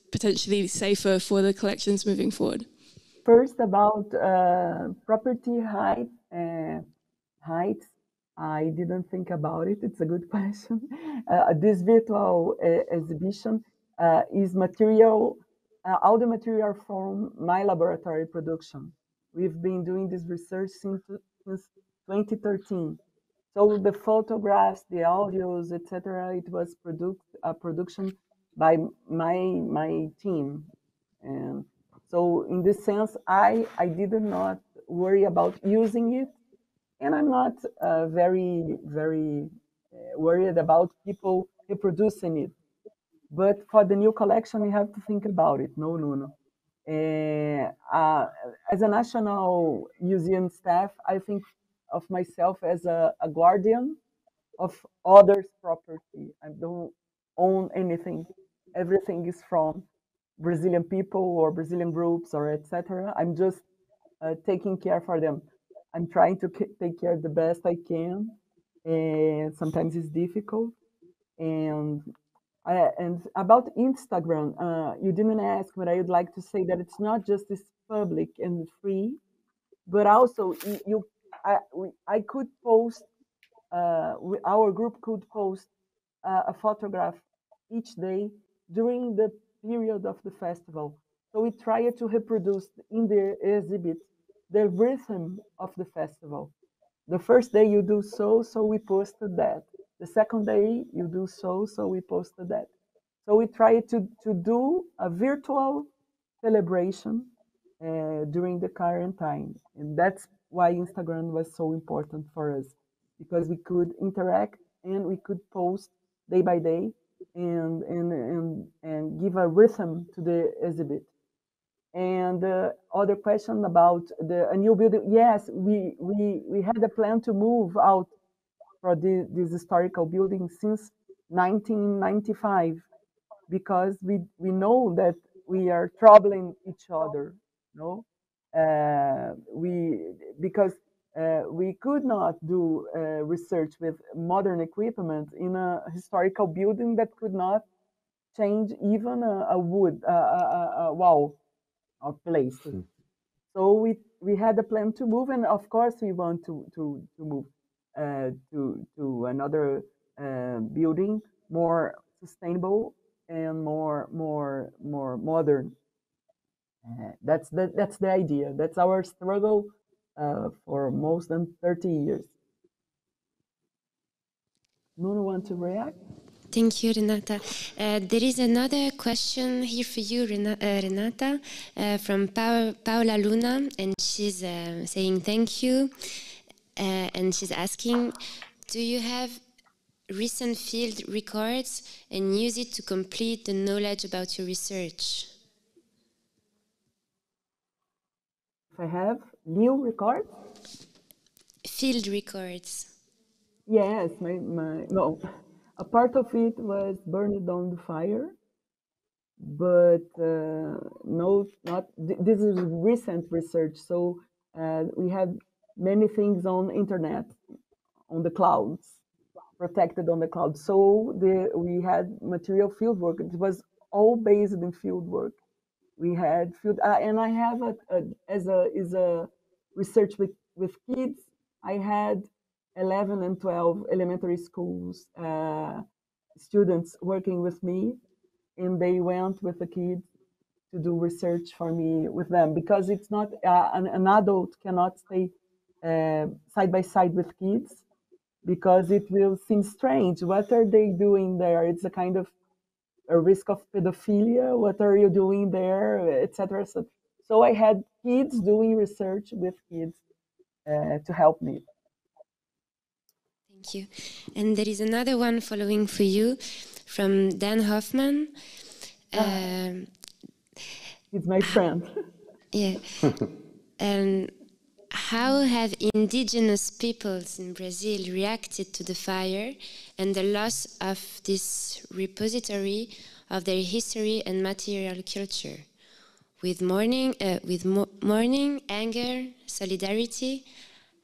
potentially safer for the collections moving forward? First, about property heights, I didn't think about it. It's a good question. This virtual exhibition is material, all the material from my laboratory production. We've been doing this research since 2013. So the photographs, the audios, etc., it was production by my team. And so in this sense, I did not worry about using it. And I'm not very worried about people reproducing it. But for the new collection, you have to think about it. No, Nuno. As a national museum staff, I think of myself as a guardian of others' property. I don't own anything. Everything is from Brazilian people or Brazilian groups or etc. I'm just taking care for them. I'm trying to take care the best I can, and sometimes it's difficult. And and about Instagram, you didn't ask, but I would like to say that it's not just this public and free, but also I could post, our group could post a photograph each day during the period of the festival. So we try to reproduce in the exhibit the rhythm of the festival. The first day you do so, so we posted that. The second day you do so, so we posted that. So we try to do a virtual celebration during the quarantine. And that's why Instagram was so important for us, because we could interact and we could post day by day and give a rhythm to the exhibit. And other question about a new building. Yes, we had a plan to move out for this historical building since 1995, because we know that we are troubling each other, no? We because we could not do research with modern equipment in a historical building that could not change even a wood a wall or place. So we had a plan to move, and of course we want to move to another building, more sustainable and more modern. That's the idea. That's our struggle for most than 30 years. Nuno, want to react? Thank you, Renata. There is another question here for you, Renata, from Paola Luna, and she's saying thank you. And she's asking, do you have recent field records and use it to complete the knowledge about your research? If I have new records? Field records. Yes, no. A part of it was burned on the fire, but no, not. This is recent research. So we had many things on internet, on the clouds, protected on the cloud. So we had material field work. It was all based in field work. We had field, and I have as a research with kids. I had 11 and 12 elementary schools students working with me, and they went with the kids to do research for me with them, because it's not an adult cannot stay side by side with kids, because it will seem strange. What are they doing there? It's a kind of a risk of pedophilia. What are you doing there, etc. So I had kids doing research with kids to help me. Thank you. And there is another one following for you from Dan Hoffman. He's my friend. Yeah. And how have indigenous peoples in Brazil reacted to the fire and the loss of this repository of their history and material culture? With mourning, anger, solidarity.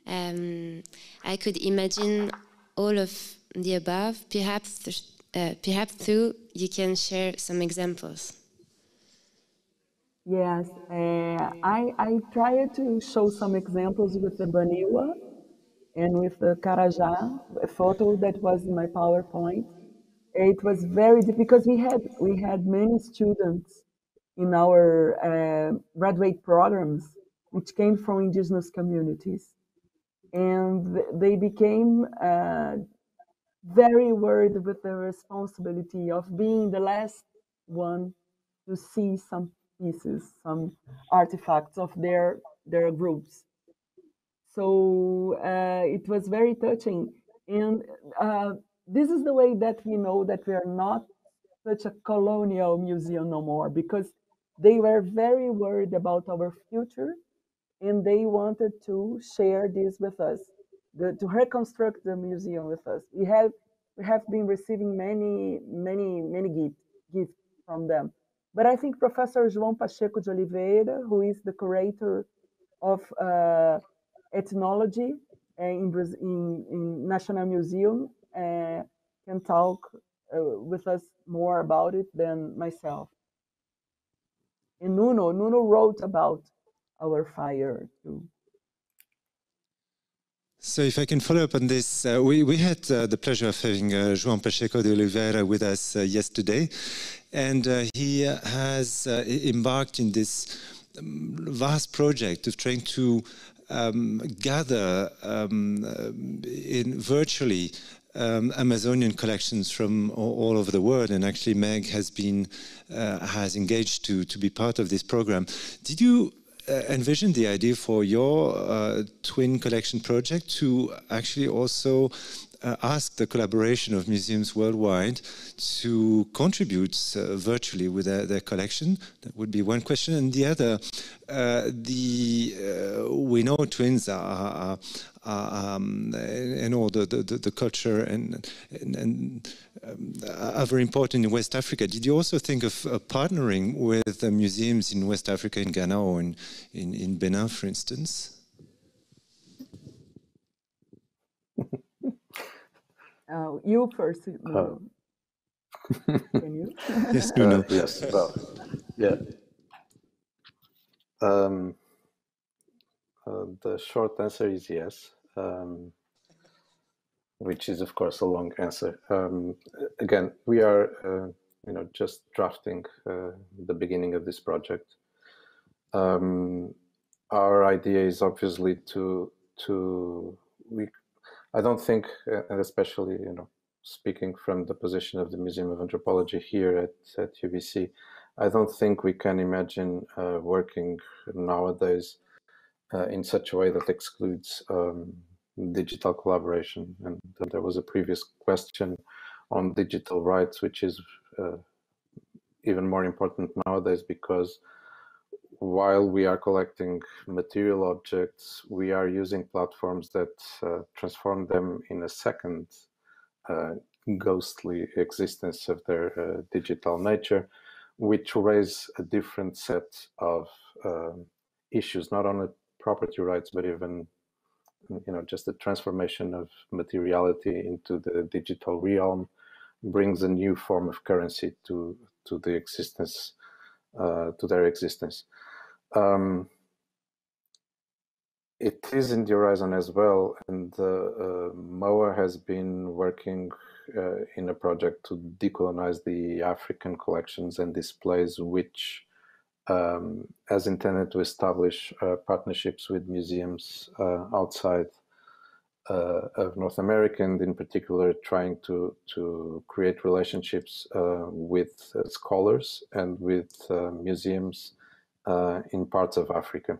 I could imagine all of the above. Perhaps too, you can share some examples. Yes, I tried to show some examples with the Baniwa and with the Carajá, a photo that was in my PowerPoint. It was very because we had many students in our graduate programs which came from indigenous communities, and they became very worried with the responsibility of being the last one to see some pieces, some artifacts of their groups. So it was very touching, and this is the way that we know that we are not such a colonial museum no more, because they were very worried about our future, and they wanted to share this with us. to reconstruct the museum with us. We have been receiving many gifts from them. But I think Professor João Pacheco de Oliveira, who is the curator of ethnology in National Museum, can talk with us more about it than myself. And Nuno wrote about our fire too. So if I can follow up on this, we had the pleasure of having João Pacheco de Oliveira with us yesterday, and he has embarked in this vast project of trying to gather in virtually Amazonian collections from all over the world, and actually Meg has engaged to be part of this program. Did you envision the idea for your twin collection project to actually also ask the collaboration of museums worldwide to contribute virtually with their collection? That would be one question. And the other, we know twins are and all the culture and are very important in West Africa. Did you also think of partnering with museums in West Africa, in Ghana or in Benin, for instance? You first, Nuno. Can you? Yes, Nuno. Yes, well, yeah. The short answer is yes, which is, of course, a long answer. Again, we are, just drafting the beginning of this project. Our idea is obviously I don't think, and especially, speaking from the position of the Museum of Anthropology here at UBC, I don't think we can imagine working nowadays in such a way that excludes digital collaboration. And there was a previous question on digital rights, which is even more important nowadays, because while we are collecting material objects, we are using platforms that transform them in a second ghostly existence of their digital nature, which raise a different set of issues, not only property rights, but even just the transformation of materiality into the digital realm brings a new form of currency to the existence, to their existence. It is in the horizon as well, and MOA has been working in a project to decolonize the African collections and displays, which has intended to establish partnerships with museums outside of North America, and in particular trying to create relationships with scholars and with museums in parts of Africa.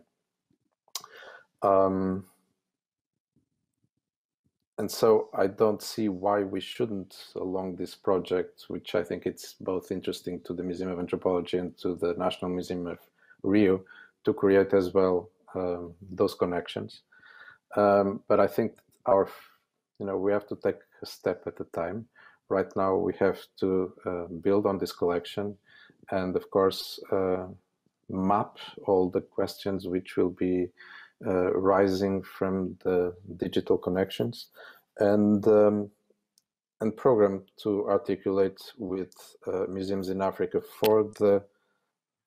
And so I don't see why we shouldn't, along this project, which I think it's both interesting to the Museum of Anthropology and to the National Museum of Rio, to create as well those connections. But I think we have to take a step at a time. Right now, we have to build on this collection and, of course, map all the questions which will be rising from the digital connections, and program to articulate with museums in Africa for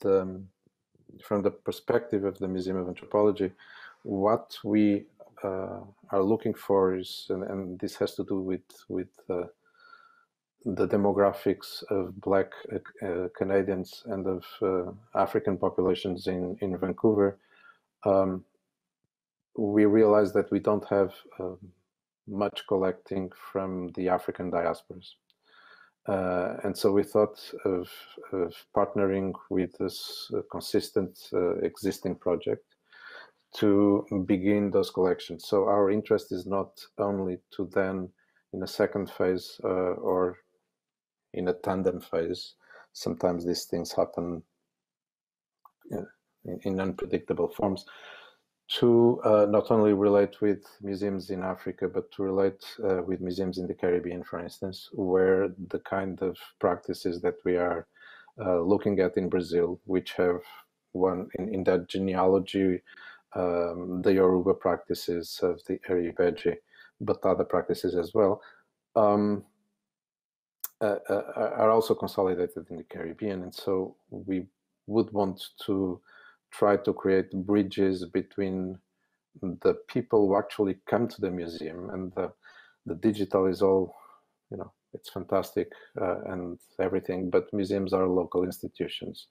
from the perspective of the Museum of Anthropology. What we are looking for is, and this has to do with the demographics of Black Canadians and of African populations in Vancouver. We realize that we don't have much collecting from the African diasporas. And so we thought of partnering with this consistent existing project to begin those collections. So our interest is not only to then, in a second phase or in a tandem phase, sometimes these things happen in unpredictable forms, to not only relate with museums in Africa, but to relate with museums in the Caribbean, for instance, where the kind of practices that we are looking at in Brazil, which have one in that genealogy, the Yoruba practices of the Eribeji, but other practices as well, are also consolidated in the Caribbean. And so we would want to try to create bridges between the people who actually come to the museum, and the digital is all, you know, it's fantastic and everything, but museums are local institutions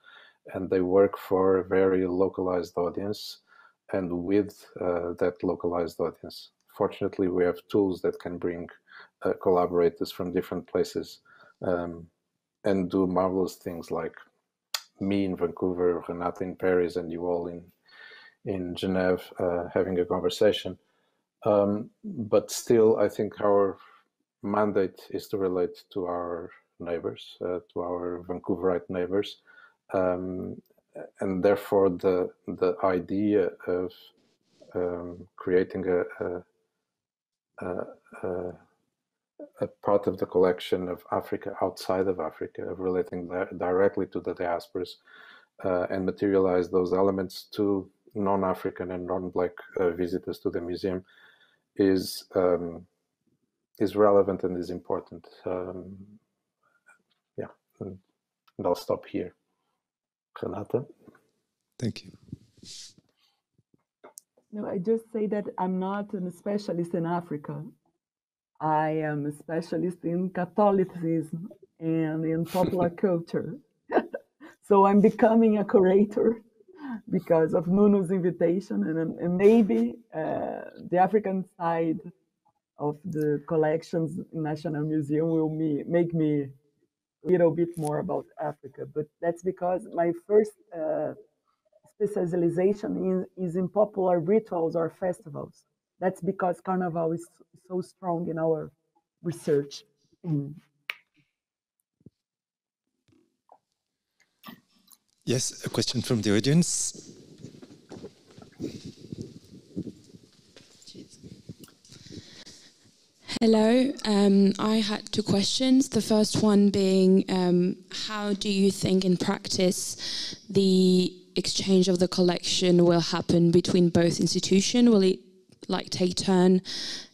and they work for a very localized audience and with that localized audience. Fortunately, we have tools that can bring collaborators from different places and do marvelous things, like me in Vancouver, Renata in Paris, and you all in Geneva having a conversation. But still, I think our mandate is to relate to our neighbors, to our Vancouverite neighbors, and therefore the idea of creating a part of the collection of Africa outside of Africa, of relating directly to the diasporas, and materialize those elements to non-African and non-Black visitors to the museum is relevant and is important. Yeah, and I'll stop here. Renata? Thank you. No, I just say that I'm not a specialist in Africa. I am a specialist in Catholicism and in popular culture. So I'm becoming a curator because of Nuno's invitation, and maybe the African side of the collections in National Museum will make me a little bit more about Africa. But that's because my first specialization is in popular rituals or festivals. That's because Carnival is so strong in our research. Yes, a question from the audience. Hello, I had two questions. The first one being, how do you think in practice the exchange of the collection will happen between both institutions? Will it take turn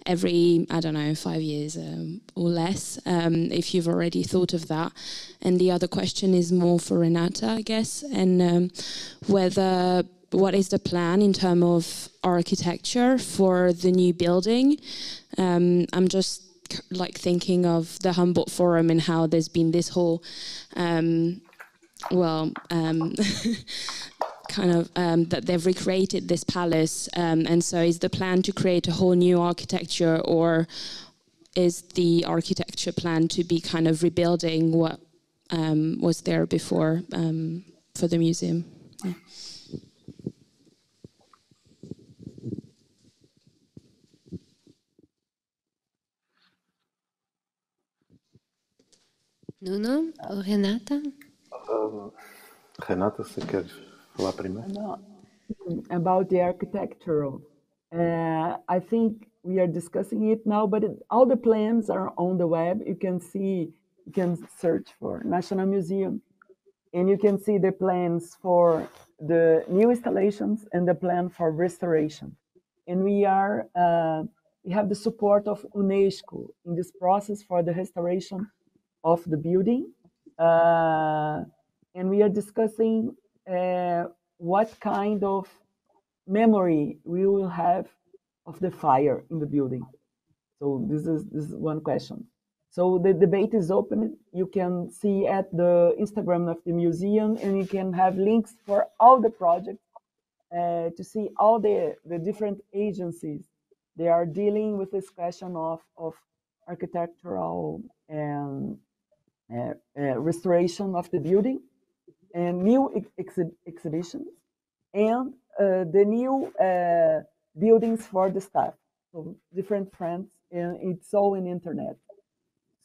every, I don't know, 5 years or less, if you've already thought of that? And the other question is more for Renata, I guess, and what is the plan in terms of architecture for the new building? I'm just thinking of the Humboldt Forum and how there's been this whole, that they've recreated this palace. And so is the plan to create a whole new architecture, or is the architecture plan to be kind of rebuilding what was there before for the museum? Yeah. Nuno ou Renata? Renata, você quer falar primeiro? About the architectural, I think we are discussing it now, but all the plans are on the web. You can search for National Museum, and you can see the plans for the new installations and the plan for restoration. And we have the support of UNESCO in this process for the restoration of the building, and we are discussing what kind of memory we will have of the fire in the building. So this is one question. So the debate is open. You can see at the Instagram of the museum, and you can have links for all the projects to see all the different agencies. They are dealing with this question of architectural and restoration of the building, and new exhibitions, and the new buildings for the staff. So different trends, and it's all in internet.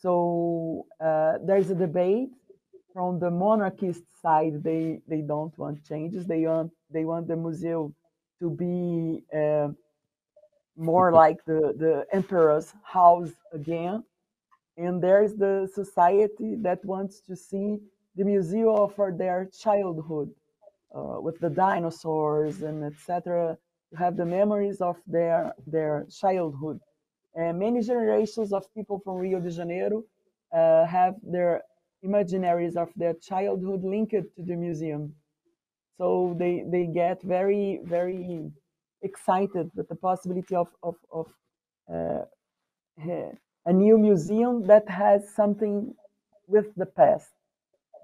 So there's a debate from the monarchist side. They don't want changes. They want the museum to be more like the emperor's house again. And there's the society that wants to see the museum for their childhood, with the dinosaurs and etc. To have the memories of their childhood. And many generations of people from Rio de Janeiro have their imaginaries of their childhood linked to the museum. So they get very, very excited with the possibility of a new museum that has something with the past.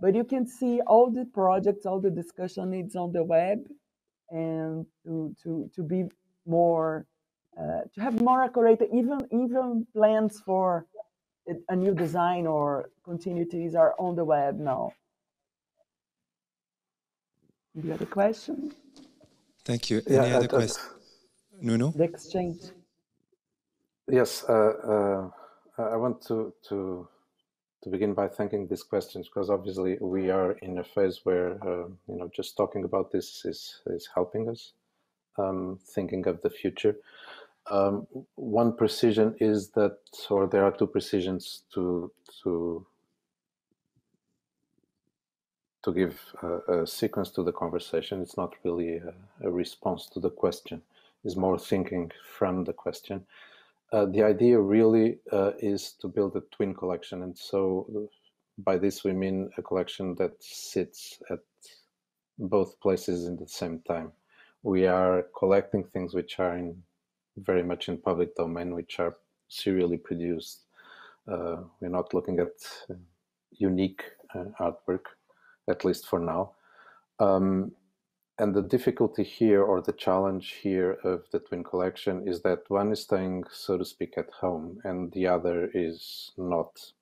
But you can see all the projects, all the discussion needs on the web, and to be more, to have more accurate, even plans for a new design or continuities are on the web now. The other question? Thank you. Any other questions? Nuno? The exchange. Yes, I want to begin by thanking these questions, because obviously we are in a phase where just talking about this is helping us thinking of the future. One precision is that, or there are two precisions to give a sequence to the conversation. It's not really a response to the question. It's more thinking from the question. The idea really is to build a twin collection. And so by this, we mean a collection that sits at both places in the same time. We are collecting things which are very much in public domain, which are serially produced. We're not looking at unique artwork, at least for now. And the difficulty here, or the challenge here of the twin collection, is that one is staying, so to speak, at home, and the other is not.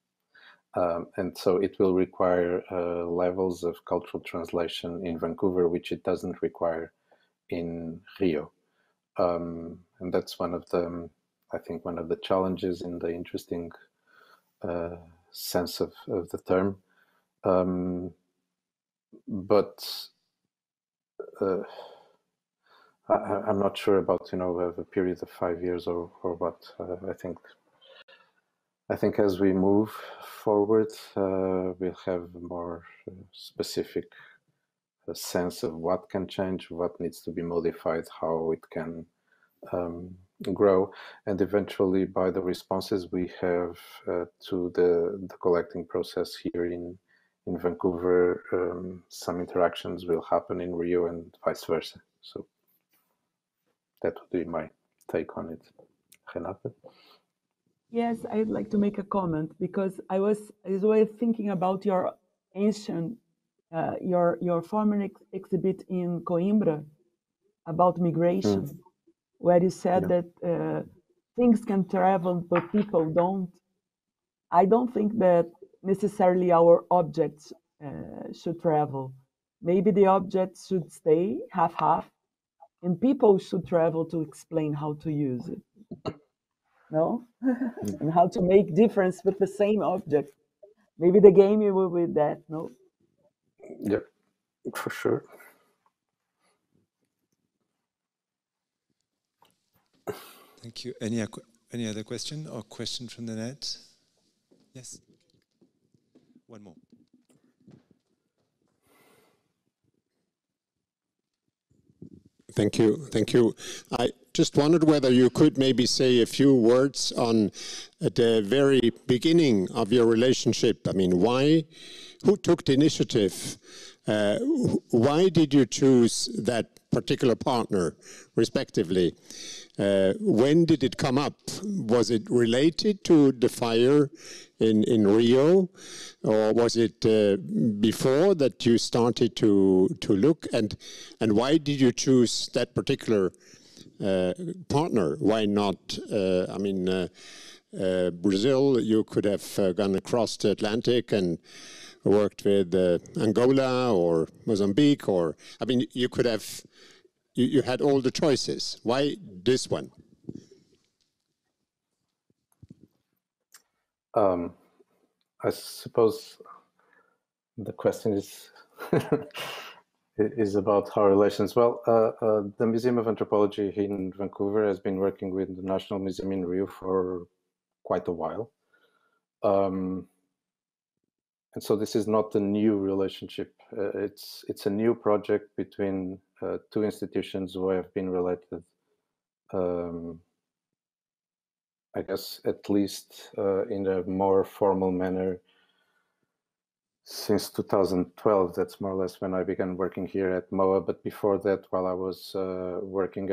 And so it will require levels of cultural translation in Vancouver, which it doesn't require in Rio. And that's one of the, I think, one of the challenges in the interesting sense of the term. But I'm not sure about a period of 5 years or what. I think as we move forward, we'll have a more specific sense of what can change, what needs to be modified, how it can grow, and eventually by the responses we have to the collecting process here in Vancouver, some interactions will happen in Rio and vice versa. So that would be my take on it. Renata? Yes, I'd like to make a comment, because I was thinking about your ancient, your former exhibit in Coimbra about migration, where you said that things can travel, but people don't. I don't think that necessarily our objects should travel. Maybe the objects should stay half-half, and people should travel to explain how to use it. No? And how to make difference with the same object. Maybe the game will be that, no? Yep, for sure. Thank you. Any other question or question from the net? Yes. One more. Thank you. Thank you. I just wondered whether you could maybe say a few words on at the very beginning of your relationship. I mean, who took the initiative? Why did you choose that particular partner, respectively? When did it come up? Was it related to the fire in Rio, or was it before that you started to look? And why did you choose that particular partner? Why not? I mean, Brazil. You could have gone across the Atlantic and worked with Angola or Mozambique, or I mean, you could have. You had all the choices. Why this one? I suppose the question is is about our relations. Well, the Museum of Anthropology in Vancouver has been working with the National Museum in Rio for quite a while. And so this is not a new relationship. It's a new project between two institutions who have been related, I guess, at least in a more formal manner since 2012. That's more or less when I began working here at MOA. But before that, while I was working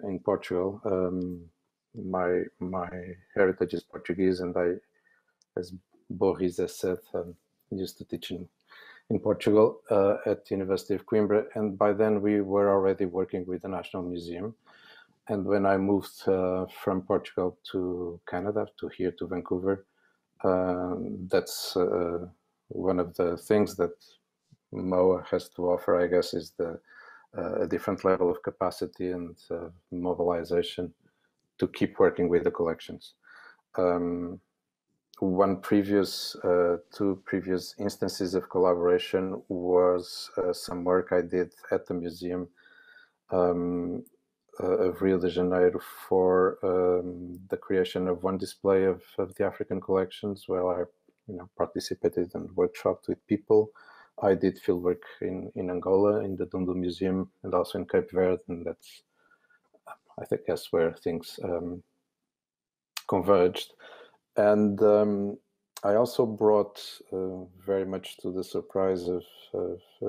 in Portugal, my heritage is Portuguese, and I, as Boris said, used to teach in Portugal at the University of Coimbra. And by then we were already working with the National Museum. And when I moved from Portugal to Canada, to Vancouver, that's one of the things that MOA has to offer, I guess, is a different level of capacity and mobilization to keep working with the collections. Two previous instances of collaboration was some work I did at the museum of Rio de Janeiro for the creation of one display of the African collections, where I participated and workshopped with people. I did fieldwork in Angola, in the Dundu Museum, and also in Cape Verde, and that's, I think that's where things converged. And I also brought, very much to the surprise of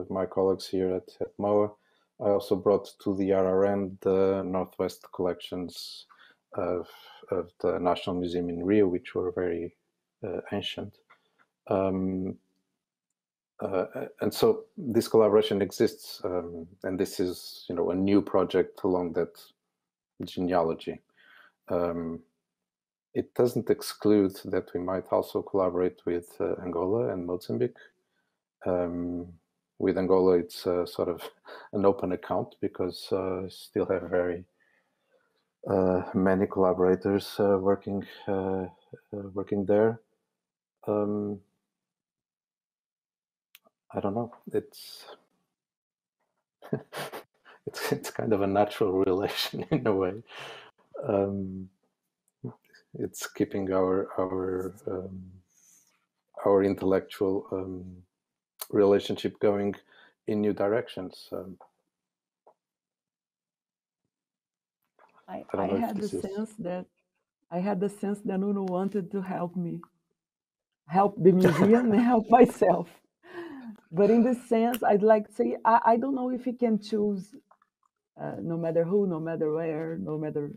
my colleagues here at MOA, I also brought to the RRN the Northwest collections of the National Museum in Rio, which were very ancient. And so this collaboration exists, and this is, a new project along that genealogy. It doesn't exclude that we might also collaborate with Angola and Mozambique. With Angola, it's sort of an open account because I still have very many collaborators working there. I don't know. It's it's kind of a natural relation in a way. It's keeping our intellectual relationship going in new directions. I had the sense that Nuno wanted to help me, help the museum and help myself. But in this sense, I'd like to say, I don't know if he can choose, no matter who, no matter where, no matter.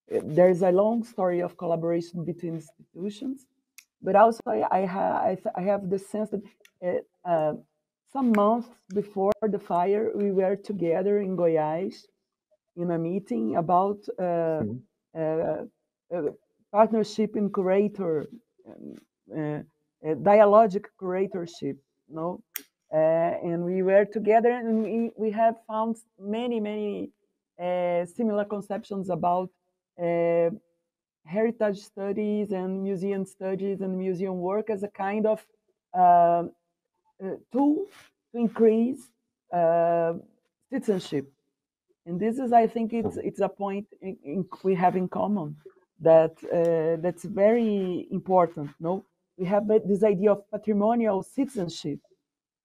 There's a long story of collaboration between institutions, but also I have the sense that some months before the fire, we were together in Goiás in a meeting about partnership in curator, dialogic curatorship, and we were together, and we have found many similar conceptions about heritage studies and museum studies and museum work as a kind of tool to increase citizenship. And this is, I think, it's a point we have in common that's very important. We have this idea of patrimonial citizenship,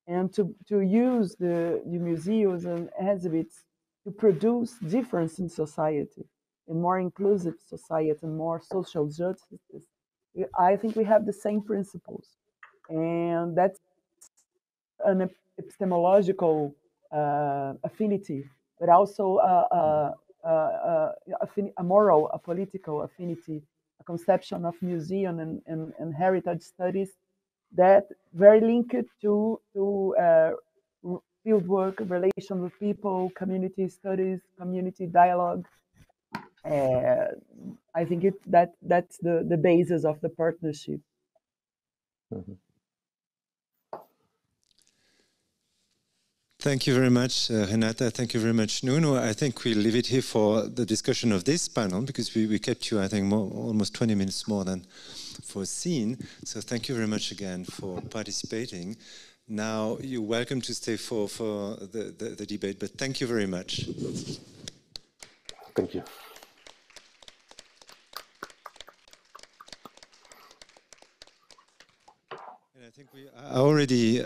and to use the museums and exhibits to produce difference in society, a more inclusive society and more social justice. I think we have the same principles, and that's an epistemological affinity, but also a moral, a political affinity, a conception of museum and heritage studies that very linked to field work, relation with people, community studies, community dialogue. I think that's the basis of the partnership. Mm-hmm. Thank you very much, Renata. Thank you very much, Nuno. I think we'll leave it here for the discussion of this panel, because we kept you, I think, almost 20 minutes more than foreseen. So thank you very much again for participating. now you're welcome to stay for the debate, but thank you very much. Thank you. I think I already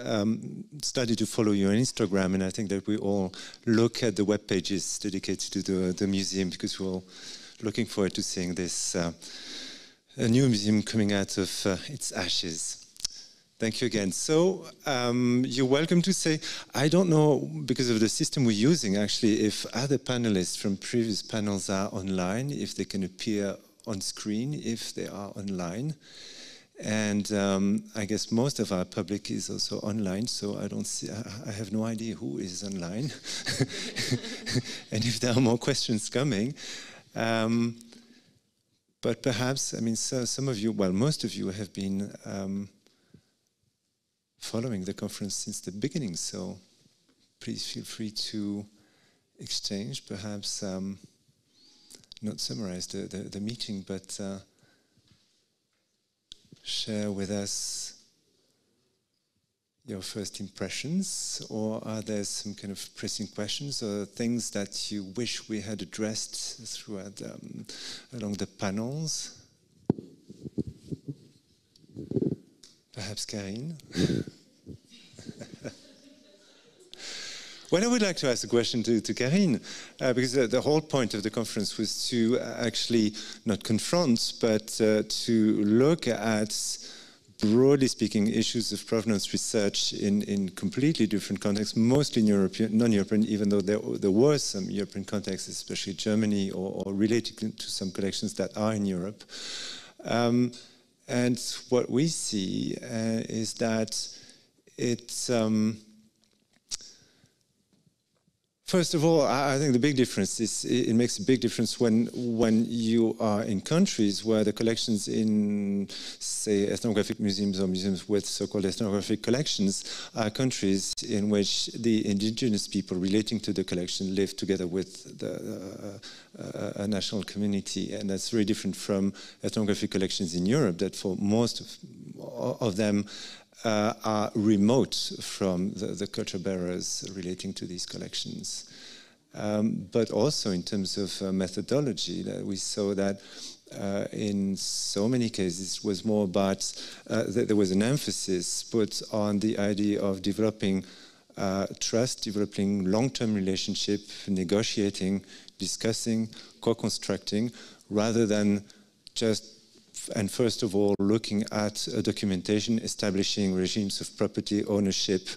started to follow you on Instagram, and I think that we all look at the web pages dedicated to the museum, because we're all looking forward to seeing this a new museum coming out of its ashes. Thank you again. So you're welcome to say, I don't know, because of the system we're using, actually, if other panelists from previous panels are online, if they can appear on screen, if they are online. And I guess most of our public is also online, so I don't see, I have no idea who is online. And if there are more questions coming. But perhaps, I mean, so some of you, well, most of you have been following the conference since the beginning, so please feel free to exchange, perhaps not summarize the meeting, but share with us your first impressions, or are there some kind of pressing questions or things that you wish we had addressed throughout along the panels? Perhaps Karine? Well, I would like to ask a question to Karine, because the whole point of the conference was to actually not confront, but to look at, broadly speaking, issues of provenance research in completely different contexts, mostly non-European, even though there were some European contexts, especially Germany, or related to some collections that are in Europe. And what we see is that it's... First of all, I think the big difference is it makes a big difference when you are in countries where the collections in, say, ethnographic museums or museums with so-called ethnographic collections are countries in which the indigenous people relating to the collection live together with a national community, and that's very different from ethnographic collections in Europe that for most of them are remote from the culture bearers relating to these collections. But also in terms of methodology, we saw that in so many cases it was more about, there was an emphasis put on the idea of developing trust, developing long-term relationship, negotiating, discussing, co-constructing, rather than just and first of all, looking at documentation, establishing regimes of property ownership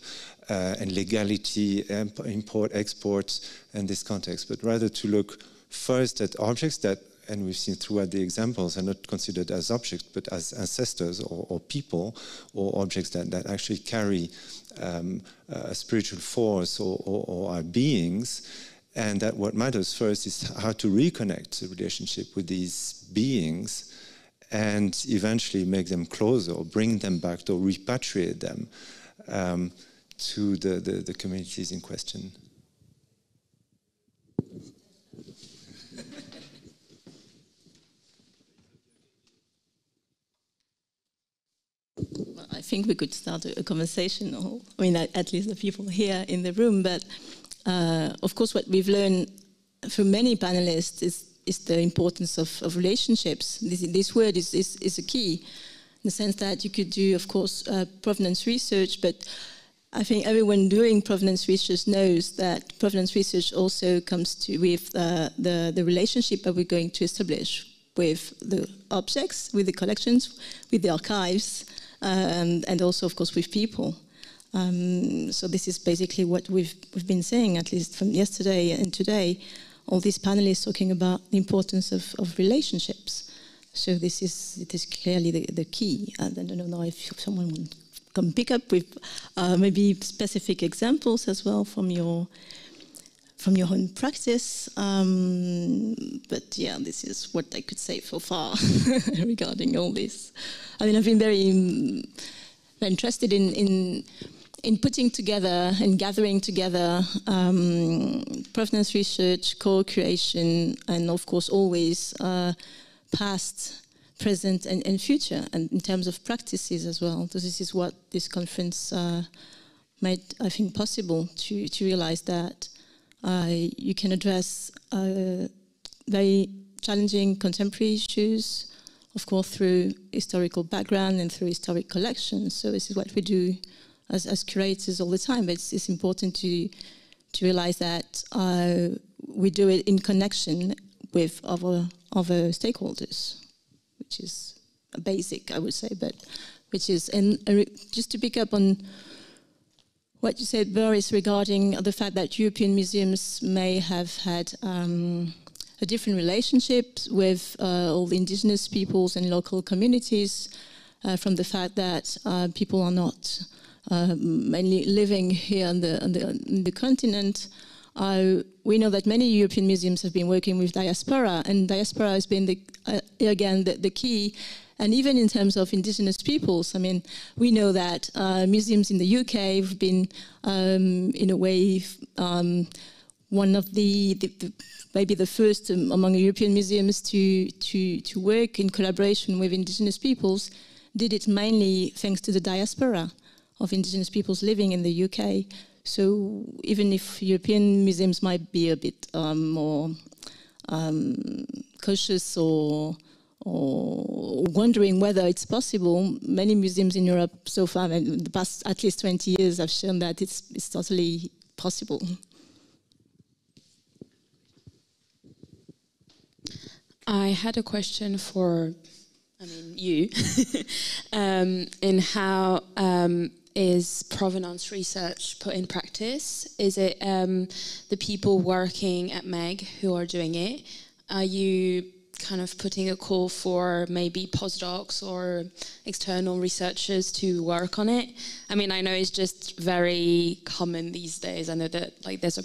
and legality, import, exports, and this context, but rather to look first at objects that, and we've seen throughout the examples, are not considered as objects, but as ancestors or people, or objects that actually carry a spiritual force or are beings, and that what matters first is how to reconnect the relationship with these beings and eventually make them closer, or bring them back, or repatriate them to the communities in question. Well, I think we could start a conversation, I mean, at least the people here in the room, but of course what we've learned from many panelists is the importance of relationships. This word is a key, in the sense that you could do, of course, provenance research, but I think everyone doing provenance research knows that provenance research also comes with the relationship that we're going to establish with the objects, with the collections, with the archives, and also, of course, with people. So this is basically what we've been saying, at least from yesterday and today. All these panelists talking about the importance of relationships. So it is clearly the key. And I don't know if someone can pick up with maybe specific examples as well from your own practice. But yeah, this is what I could say so far regarding all this. I mean, I've been very interested in putting together and gathering together provenance research, co-creation, and of course always past, present, and future, and in terms of practices as well. So this is what this conference made, I think, possible to realize that you can address very challenging contemporary issues, of course, through historical background and through historic collections. So this is what we do as curators all the time. But it's important to realize that we do it in connection with other stakeholders, which is a basic, I would say, but which is, and just to pick up on what you said, Boris, regarding the fact that European museums may have had a different relationship with all the indigenous peoples and local communities, from the fact that people are not mainly living here on the continent. We know that many European museums have been working with diaspora, and diaspora has been the key. And even in terms of indigenous peoples, I mean, we know that museums in the UK have been, in a way, one of maybe the first among European museums to work in collaboration with indigenous peoples. Did it mainly thanks to the diaspora of indigenous peoples living in the UK. So even if European museums might be a bit more cautious or wondering whether it's possible, many museums in Europe so far, in the past at least 20 years, have shown that it's totally possible. I had a question for, you, in how is provenance research put in practice? Is it the people working at MEG who are doing it? Are you kind of putting a call for maybe postdocs or external researchers to work on it? I mean, I know it's just very common these days. I know that there's a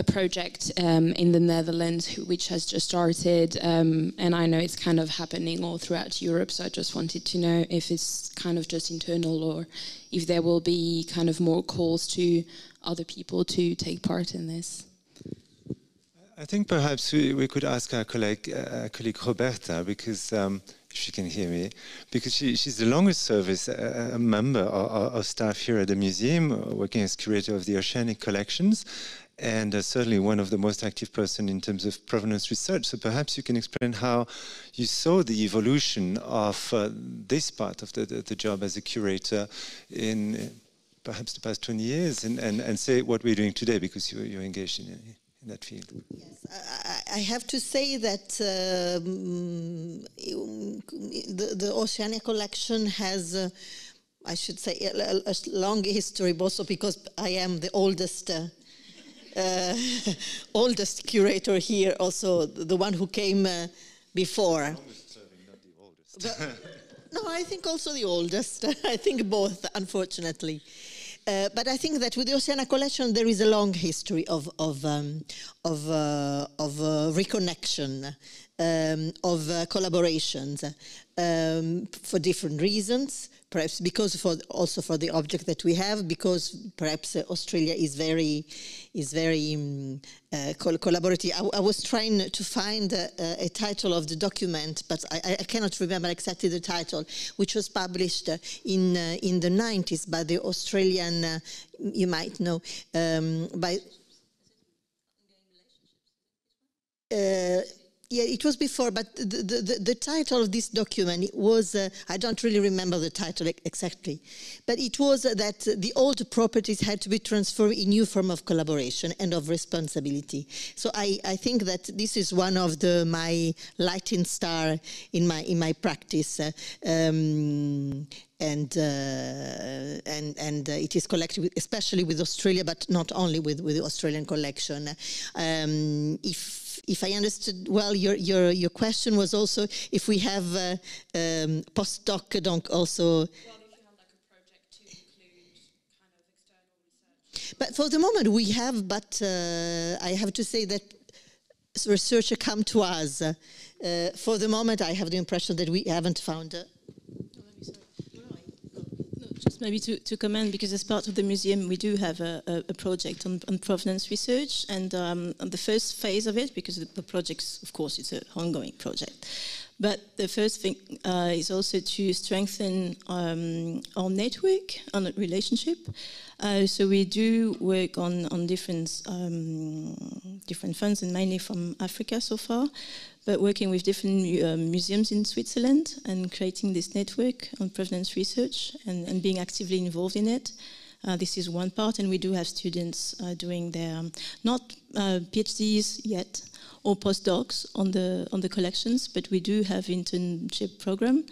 project in the Netherlands which has just started, and I know it's kind of happening all throughout Europe, so I just wanted to know if it's kind of just internal or if there will be kind of more calls to other people to take part in this. I think perhaps we could ask our colleague Roberta, because if she can hear me, because she's the longest service member of staff here at the museum, working as curator of the Oceanic collections, and certainly one of the most active person in terms of provenance research. So perhaps you can explain how you saw the evolution of this part of the job as a curator in perhaps the past 20 years, and say what we're doing today, because you're engaged in that field. Yes, I have to say that the Oceania collection has, I should say, a long history, also because I am the oldest oldest curator here, also the one who came before. Longest serving, not the oldest. No, I think also the oldest. I think both, unfortunately. But I think that with the Oceania collection there is a long history of reconnection, of collaborations, for different reasons. Perhaps because also for the object that we have, because perhaps Australia is very collaborative. I was trying to find a title of the document, but I cannot remember exactly the title, which was published in the 90s by the Australian, you might know, by. Yeah, it was before, but the title of this document was, I don't really remember the title exactly, but it was that the old properties had to be transformed in new form of collaboration and of responsibility. So I think that this is one of my lighting star in my practice. And it is collected, especially with Australia, but not only with the Australian collection. If I understood well, your question was also if we have postdoc, donc also. Well, if you have like a project to include kind of external research. But for the moment we have, but I have to say that researchers come to us. For the moment, I have the impression that we haven't found. Just maybe to comment, because as part of the museum we do have a project on provenance research, and on the first phase of it, because the project, of course, it's an ongoing project, But the first thing is also to strengthen our network, our relationship. So we do work on different funds, and mainly from Africa so far, but working with different museums in Switzerland and creating this network on provenance research and being actively involved in it. This is one part, and we do have students doing their, not PhDs yet, or postdocs on the collections, but we do have internship program,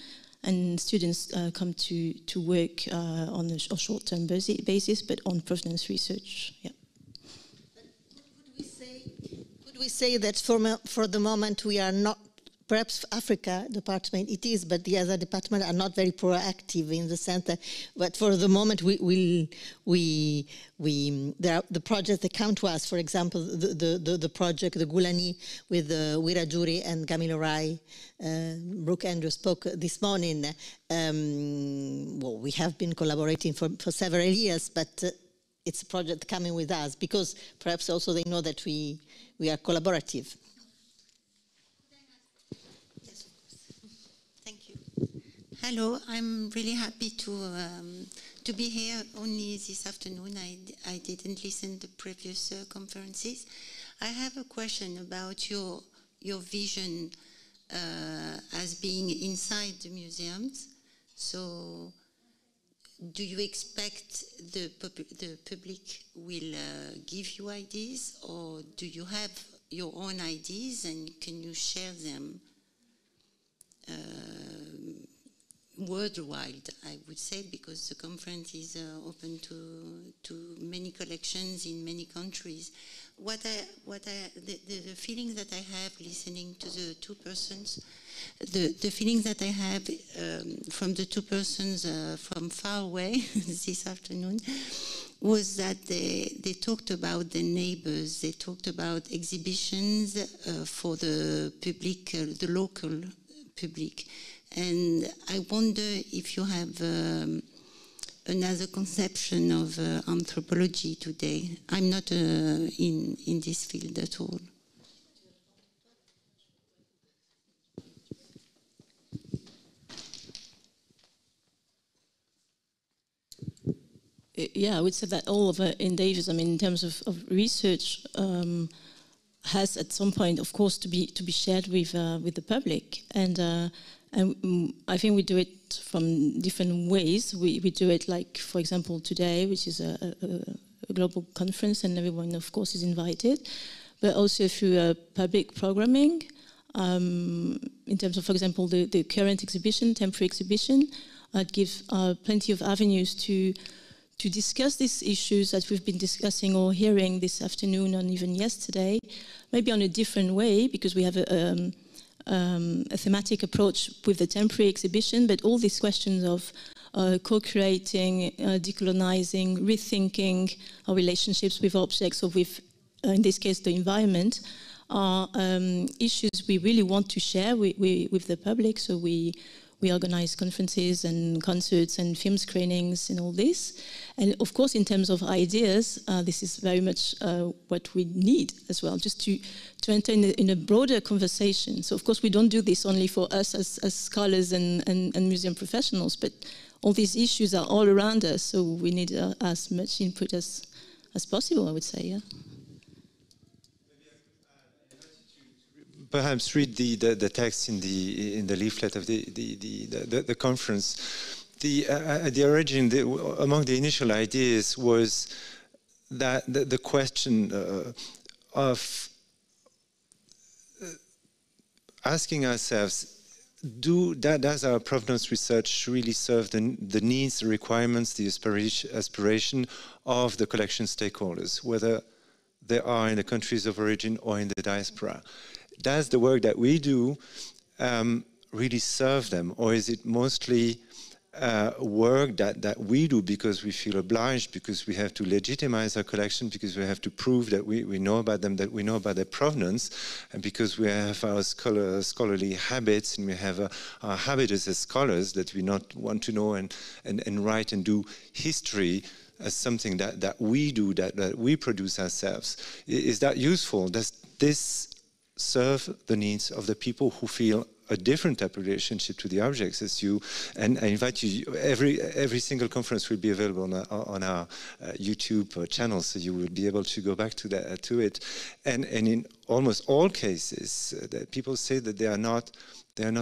and students come to work on a short-term basis, but on provenance research. Yeah. Could we say that for the moment we are not, perhaps Africa department it is, but the other departments are not very proactive in the sense that, but for the moment there are the projects that come to us. For example, the project, the Gulani with Wiradjuri and Camilo Rai, Brooke Andrews spoke this morning. Well, we have been collaborating for several years, but it's a project coming with us because perhaps also they know that we are collaborative. Hello, I'm really happy to be here only this afternoon. I didn't listen to previous conferences. I have a question about your vision as being inside the museums. So, do you expect the public will give you ideas, or do you have your own ideas and can you share them? Worldwide, I would say, because the conference is open to many collections in many countries. The feeling that I have listening to the two persons, the feeling that I have from the two persons from far away this afternoon was that they talked about the neighbors, they talked about exhibitions for the public, the local public. And I wonder if you have another conception of anthropology today. I'm not in this field at all. Yeah, I would say that all of our endeavors, I mean, in terms of research, has at some point, of course, to be shared with the public, and I think we do it from different ways. We do it like, for example, today, which is a global conference, and everyone, of course, is invited, but also through public programming. In terms of, for example, the current exhibition, temporary exhibition, gives plenty of avenues to discuss these issues that we've been discussing or hearing this afternoon and even yesterday, maybe on a different way, because we have a thematic approach with the temporary exhibition, but all these questions of co-creating, decolonizing, rethinking our relationships with objects or with, in this case, the environment, are issues we really want to share with the public. So we organize conferences and concerts and film screenings and all this. And of course, in terms of ideas, this is very much what we need as well, just to enter in a broader conversation. So of course, we don't do this only for us as scholars and museum professionals, but all these issues are all around us. So we need as much input as possible, I would say, yeah. Perhaps read the text in the leaflet of the conference. The origin, among the initial ideas, was that the question of asking ourselves, does our provenance research really serve the needs, the requirements, the aspiration of the collection stakeholders, whether they are in the countries of origin or in the diaspora? Does the work that we do really serve them, or is it mostly work that we do because we feel obliged, because we have to legitimize our collection, because we have to prove that we know about them, that we know about their provenance, and because we have our scholarly habits, and we have our habits as scholars, that we not want to know and write and do history as something that we do, that we produce ourselves? Is that useful? Does this serve the needs of the people who feel a different type of relationship to the objects. And I invite you, every single conference will be available on our YouTube channel, so you will be able to go back to it. And in almost all cases, that people say that they are not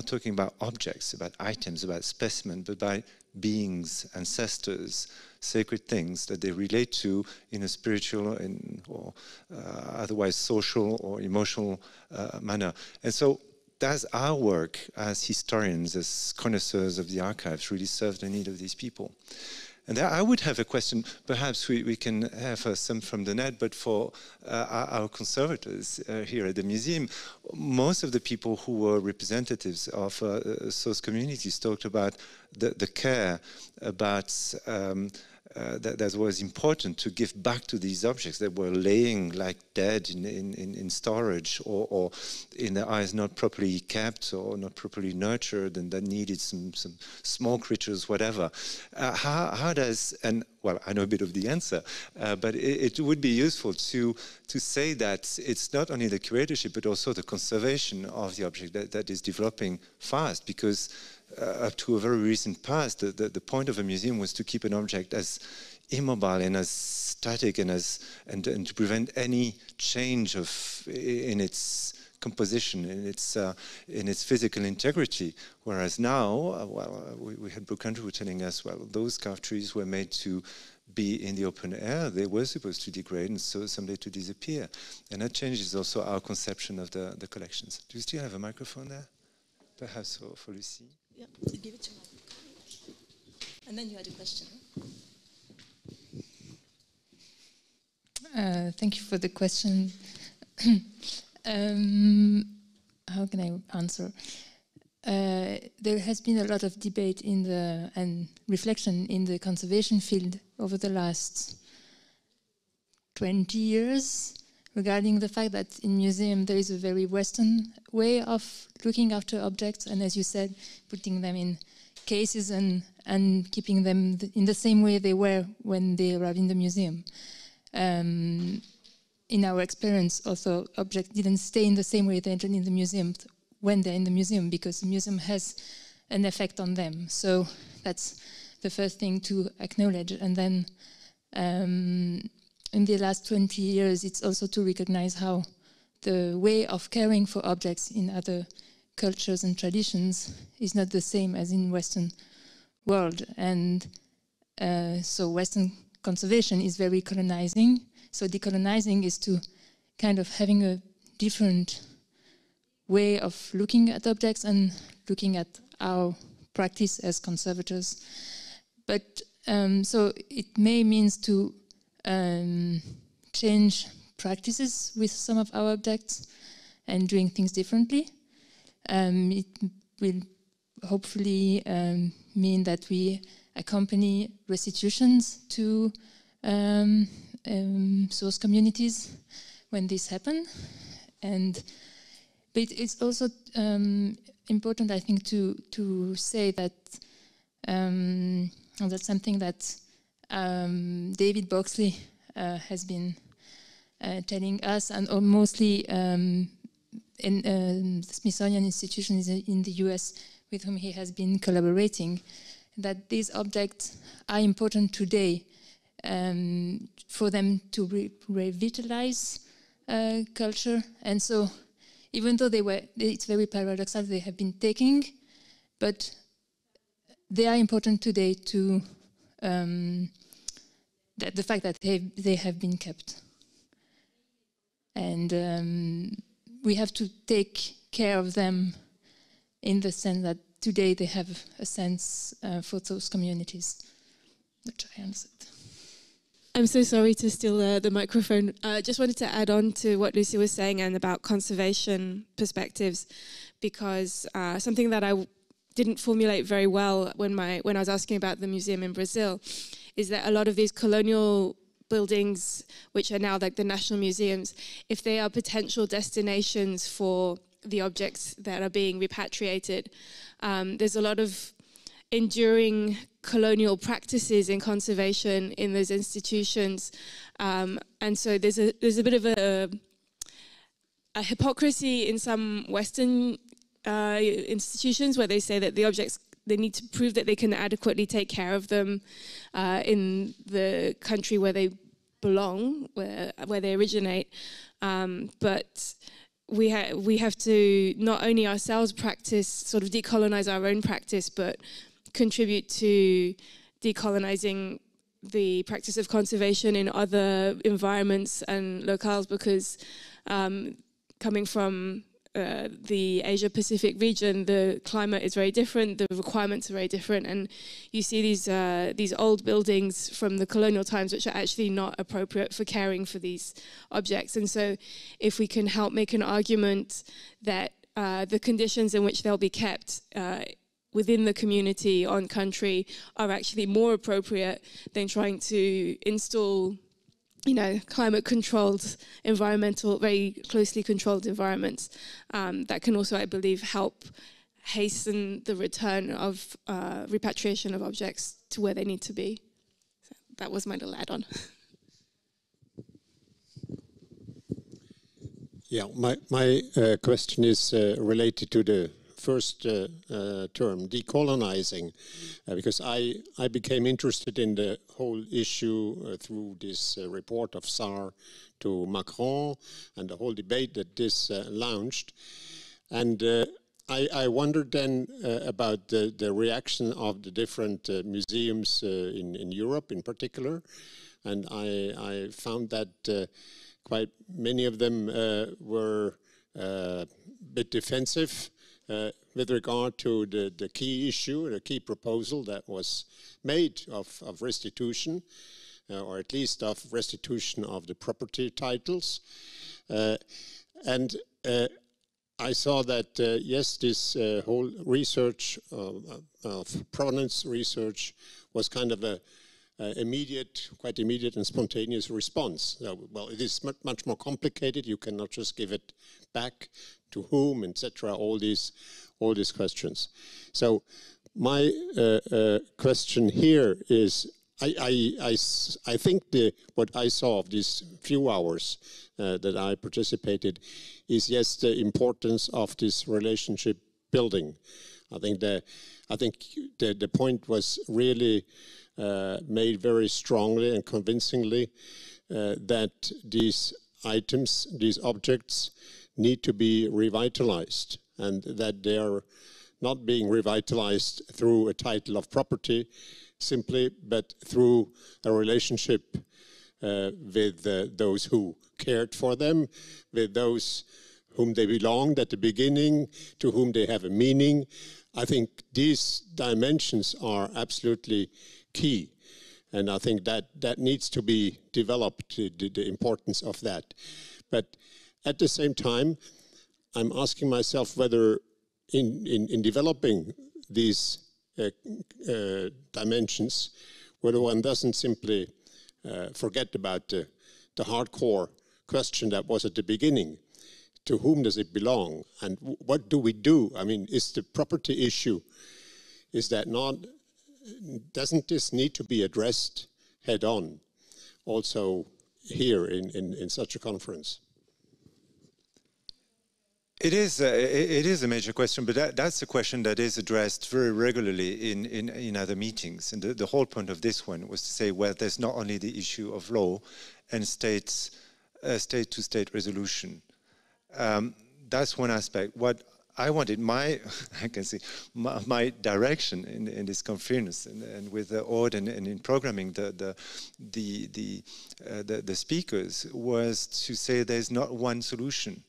talking about objects, about items, about specimen, but by beings, ancestors, sacred things that they relate to in a spiritual or otherwise social or emotional manner. And so does our work as historians, as connoisseurs of the archives, really serve the need of these people? And I would have a question, perhaps we can have some from the net, but for our conservators here at the museum, most of the people who were representatives of those communities talked about the care about that was important to give back to these objects that were laying like dead in storage or in their eyes not properly kept or not properly nurtured and that needed some small creatures, whatever. How does, and well, I know a bit of the answer, but it would be useful to say that it's not only the curatorship but also the conservation of the object that is developing fast, because up to a very recent past, the point of a museum was to keep an object as immobile and as static and to prevent any change in its composition, in its physical integrity. Whereas now, we had Brooke Andrew telling us, well, those carved trees were made to be in the open air. They were supposed to degrade and so someday to disappear. And that changes also our conception of the collections. Do you still have a microphone there? Perhaps for Lucy. Yeah, give it to me. And then you had a question. Thank you for the question. How can I answer? There has been a lot of debate and reflection in the conservation field over the last 20 years regarding the fact that in museum there is a very Western way of looking after objects, and as you said, putting them in cases and keeping them in the same way they were when they arrived in the museum. In our experience, also, objects didn't stay in the same way they entered in the museum when they're in the museum, because the museum has an effect on them. So that's the first thing to acknowledge. And then in the last 20 years, it's also to recognize how the way of caring for objects in other cultures and traditions is not the same as in Western world. And so Western conservation is very colonizing. So decolonizing is to kind of having a different way of looking at objects and looking at our practice as conservators. But so it may means to change practices with some of our objects and doing things differently. It will hopefully mean that we accompany restitutions to source communities when this happens. But it's also important, I think, to say that that's something that David Boxley has been telling us, and mostly in the Smithsonian Institution in the US, with whom he has been collaborating, that these objects are important today for them to revitalize culture. And so even though it's very paradoxal, they have been taken, but they are important today to the fact that they have been kept. And we have to take care of them in the sense that today they have a sense for those communities, which I answered. I'm so sorry to steal the microphone. I just wanted to add on to what Lucy was saying and about conservation perspectives, because something that I didn't formulate very well when I was asking about the museum in Brazil is that a lot of these colonial buildings, which are now like the national museums, if they are potential destinations for the objects that are being repatriated, there's a lot of enduring colonial practices in conservation in those institutions, and so there's a bit of a hypocrisy in some Western institutions where they say that the objects, they need to prove that they can adequately take care of them in the country where they belong, where they originate. But we have to not only ourselves practice, sort of decolonize our own practice, but contribute to decolonizing the practice of conservation in other environments and locales, because coming from the Asia-Pacific region, the climate is very different, the requirements are very different, and you see these old buildings from the colonial times which are actually not appropriate for caring for these objects. And so if we can help make an argument that the conditions in which they'll be kept within the community on country are actually more appropriate than trying to install climate-controlled, very closely controlled environments. That can also, I believe, help hasten the return of repatriation of objects to where they need to be. So that was my little add-on. Yeah, my question is related to the first term, decolonizing, because I became interested in the whole issue through this report of Sarr to Macron and the whole debate that this launched. And I wondered then about the reaction of the different museums in Europe in particular. And I found that quite many of them were a bit defensive with regard to the key issue, the key proposal that was made of restitution, or at least of restitution of the property titles. And I saw that, yes, this whole research of provenance research was kind of a quite immediate and spontaneous response. Well, it is much more complicated. You cannot just give it back to whom, etc. All these questions. So my question here is, I think what I saw of these few hours that I participated is, yes, the importance of this relationship building. I think the point was really made very strongly and convincingly that these items, these objects, need to be revitalized, and that they are not being revitalized through a title of property simply, but through a relationship with those who cared for them, with those whom they belonged at the beginning, to whom they have a meaning. I think these dimensions are absolutely key, and I think that needs to be developed, the importance of that. But at the same time, I'm asking myself whether in developing these dimensions, whether one doesn't simply forget about the hardcore question that was at the beginning. To whom does it belong? And what do we do? I mean, is the property issue, doesn't this need to be addressed head on also here in such a conference? It is a major question, but that's a question that is addressed very regularly in other meetings. And the whole point of this one was to say, well, there's not only the issue of law and state-to-state resolution. That's one aspect. What I wanted, my direction in this conference and with the Ord and in programming the speakers was to say there's not one solution.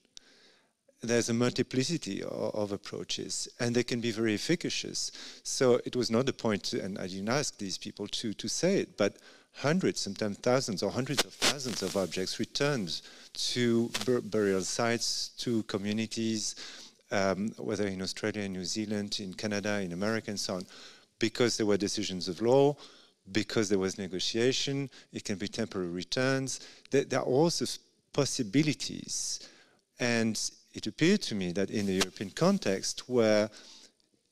There's a multiplicity of approaches, and they can be very efficacious. So it was not the point, and I didn't ask these people to say it, but hundreds, sometimes thousands or hundreds of thousands of objects returned to burial sites, to communities, whether in Australia, in New Zealand, in Canada, in America, and so on, because there were decisions of law, because there was negotiation. It can be temporary returns. There are also possibilities. And it appeared to me that in the European context, where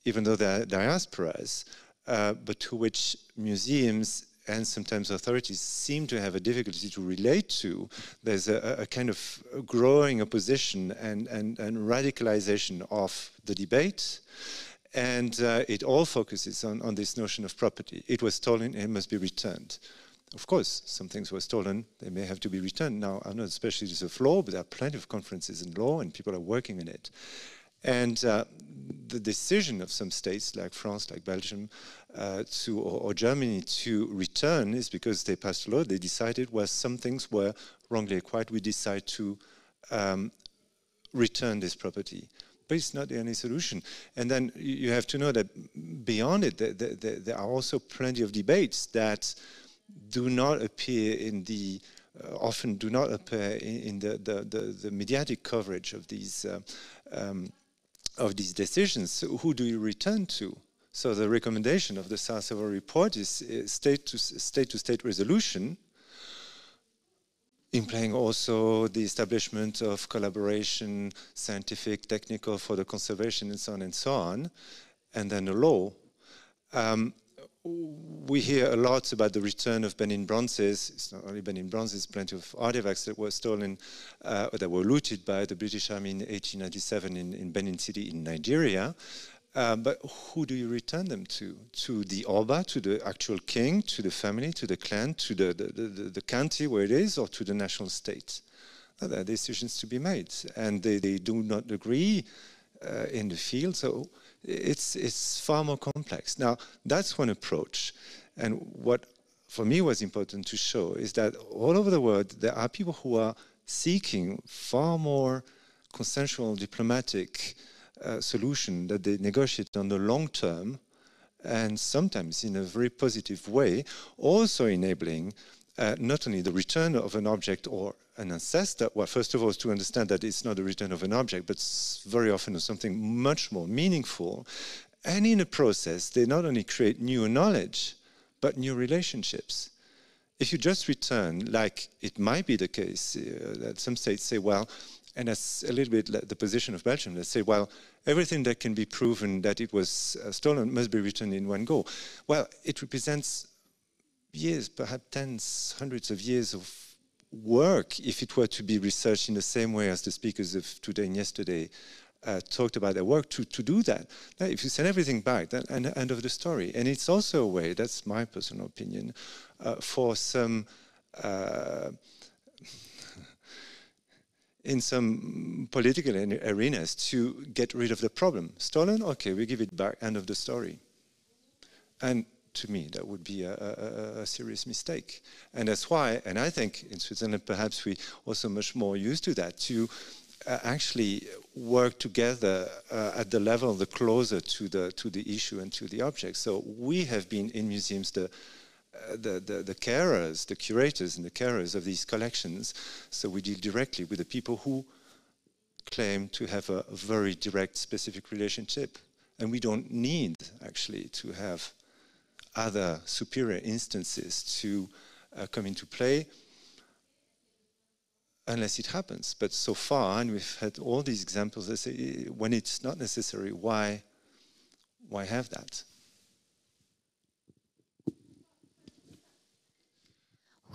even though there are diasporas, but to which museums and sometimes authorities seem to have a difficulty to relate to, there's a kind of growing opposition and radicalization of the debate. And it all focuses on this notion of property. It was stolen, it must be returned. Of course, some things were stolen, they may have to be returned. Now, I'm not a specialist of law, but there are plenty of conferences in law and people are working on it. And the decision of some states like France, like Belgium, or Germany to return is because they passed a law. They decided, well, some things were wrongly acquired. We decide to return this property. But it's not the only solution. And then you have to know that beyond it, there are also plenty of debates that do not appear in the, often do not appear in the mediatic coverage of these decisions. So who do you return to? So the recommendation of the Sarajevo report is state-to-state resolution, implying also the establishment of collaboration, scientific, technical, for the conservation and so on, and then a law. We hear a lot about the return of Benin bronzes. It's not only Benin bronzes, plenty of artifacts that were stolen, that were looted by the British Army in 1897 in Benin City in Nigeria. But who do you return them to? To the Oba, to the actual king, to the family, to the clan, to the county where it is, or to the national state? There are decisions to be made, and they do not agree in the field, so it's far more complex. Now, that's one approach, and what for me was important to show is that all over the world there are people who are seeking far more consensual, diplomatic solution that they negotiate on the long term, and sometimes in a very positive way, also enabling not only the return of an object or an ancestor, well, first of all, is to understand that it's not the return of an object, but very often something much more meaningful. And in a process, they not only create new knowledge, but new relationships. If you just return, like it might be the case, that some states say, well, and that's a little bit like the position of Belgium, let's say, well, everything that can be proven that it was stolen must be returned in one go. Well, it represents years, perhaps tens, hundreds of years of work if it were to be researched in the same way as the speakers of today and yesterday talked about their work to do that. Now, if you send everything back, then end of the story. And it's also a way, that's my personal opinion, for some in some political arenas to get rid of the problem. Stolen? Okay, we give it back, end of the story. And to me, that would be a serious mistake. And that's why, and I think in Switzerland, perhaps we also much more used to that, to actually work together at the level, the closer to the issue and to the object. So we have been in museums the carers, the curators and the carers of these collections. So we deal directly with the people who claim to have a very direct, specific relationship. And we don't need actually to have other superior instances to come into play unless it happens. But so far, and we've had all these examples, they say when it's not necessary, why have that?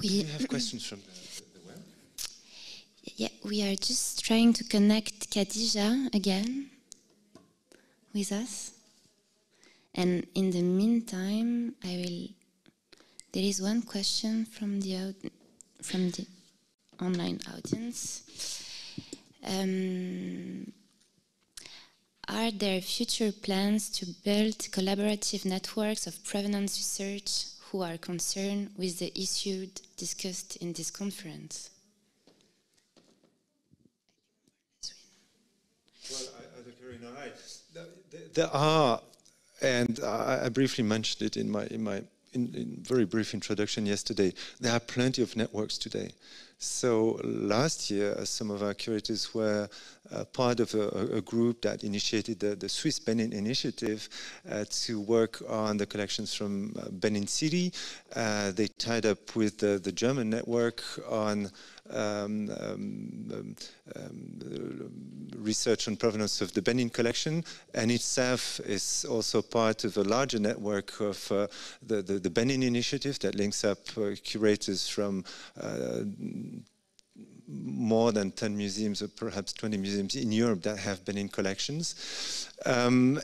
Do you have questions from the web? Yeah, we are just trying to connect Khadija again with us. And in the meantime, there is one question from the online audience. Are there future plans to build collaborative networks of provenance research who are concerned with the issues discussed in this conference? Well, there are, and I briefly mentioned it in my very brief introduction yesterday, there are plenty of networks today. So last year, some of our curators were part of a group that initiated the Swiss Benin Initiative to work on the collections from Benin City. They tied up with the German network on research on provenance of the Benin collection, and itself is also part of a larger network of the Benin initiative that links up curators from more than 10 museums, or perhaps 20 museums in Europe that have Benin collections. And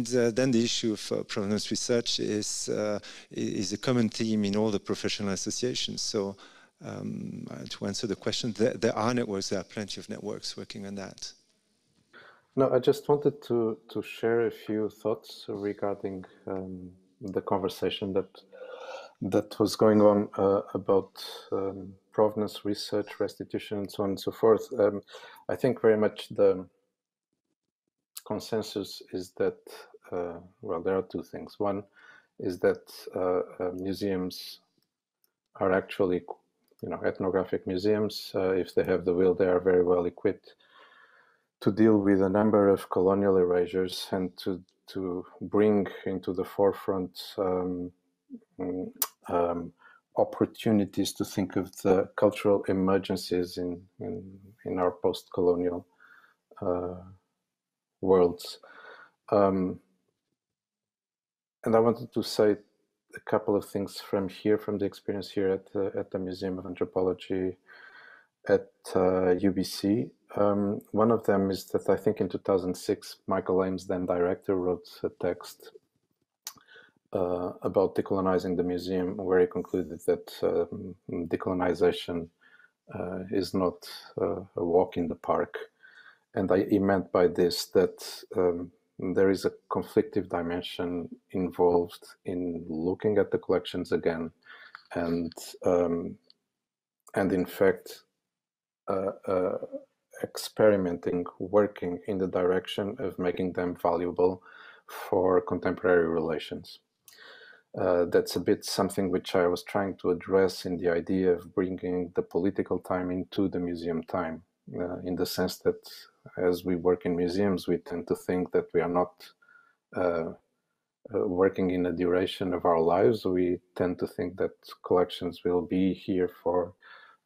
then the issue of provenance research is a common theme in all the professional associations. So to answer the question, there are networks, there are plenty of networks working on that. No, I just wanted to share a few thoughts regarding the conversation that was going on about provenance research, restitution, and so on and so forth. I think very much the consensus is that, well, there are two things. One is that museums are actually, ethnographic museums. If they have the will, they are very well equipped to deal with a number of colonial erasures and to bring into the forefront opportunities to think of the cultural emergencies in our post-colonial worlds. And I wanted to say a couple of things from the experience here at the Museum of Anthropology at UBC. One of them is that I think in 2006, Michael Ames, then director, wrote a text about decolonizing the museum, where he concluded that decolonization is not a walk in the park. And he meant by this that there is a conflictive dimension involved in looking at the collections again, and in fact experimenting, working in the direction of making them valuable for contemporary relations. That's a bit something which I was trying to address in the idea of bringing the political time into the museum time, in the sense that as we work in museums, we tend to think that we are not working in a duration of our lives. We tend to think that collections will be here for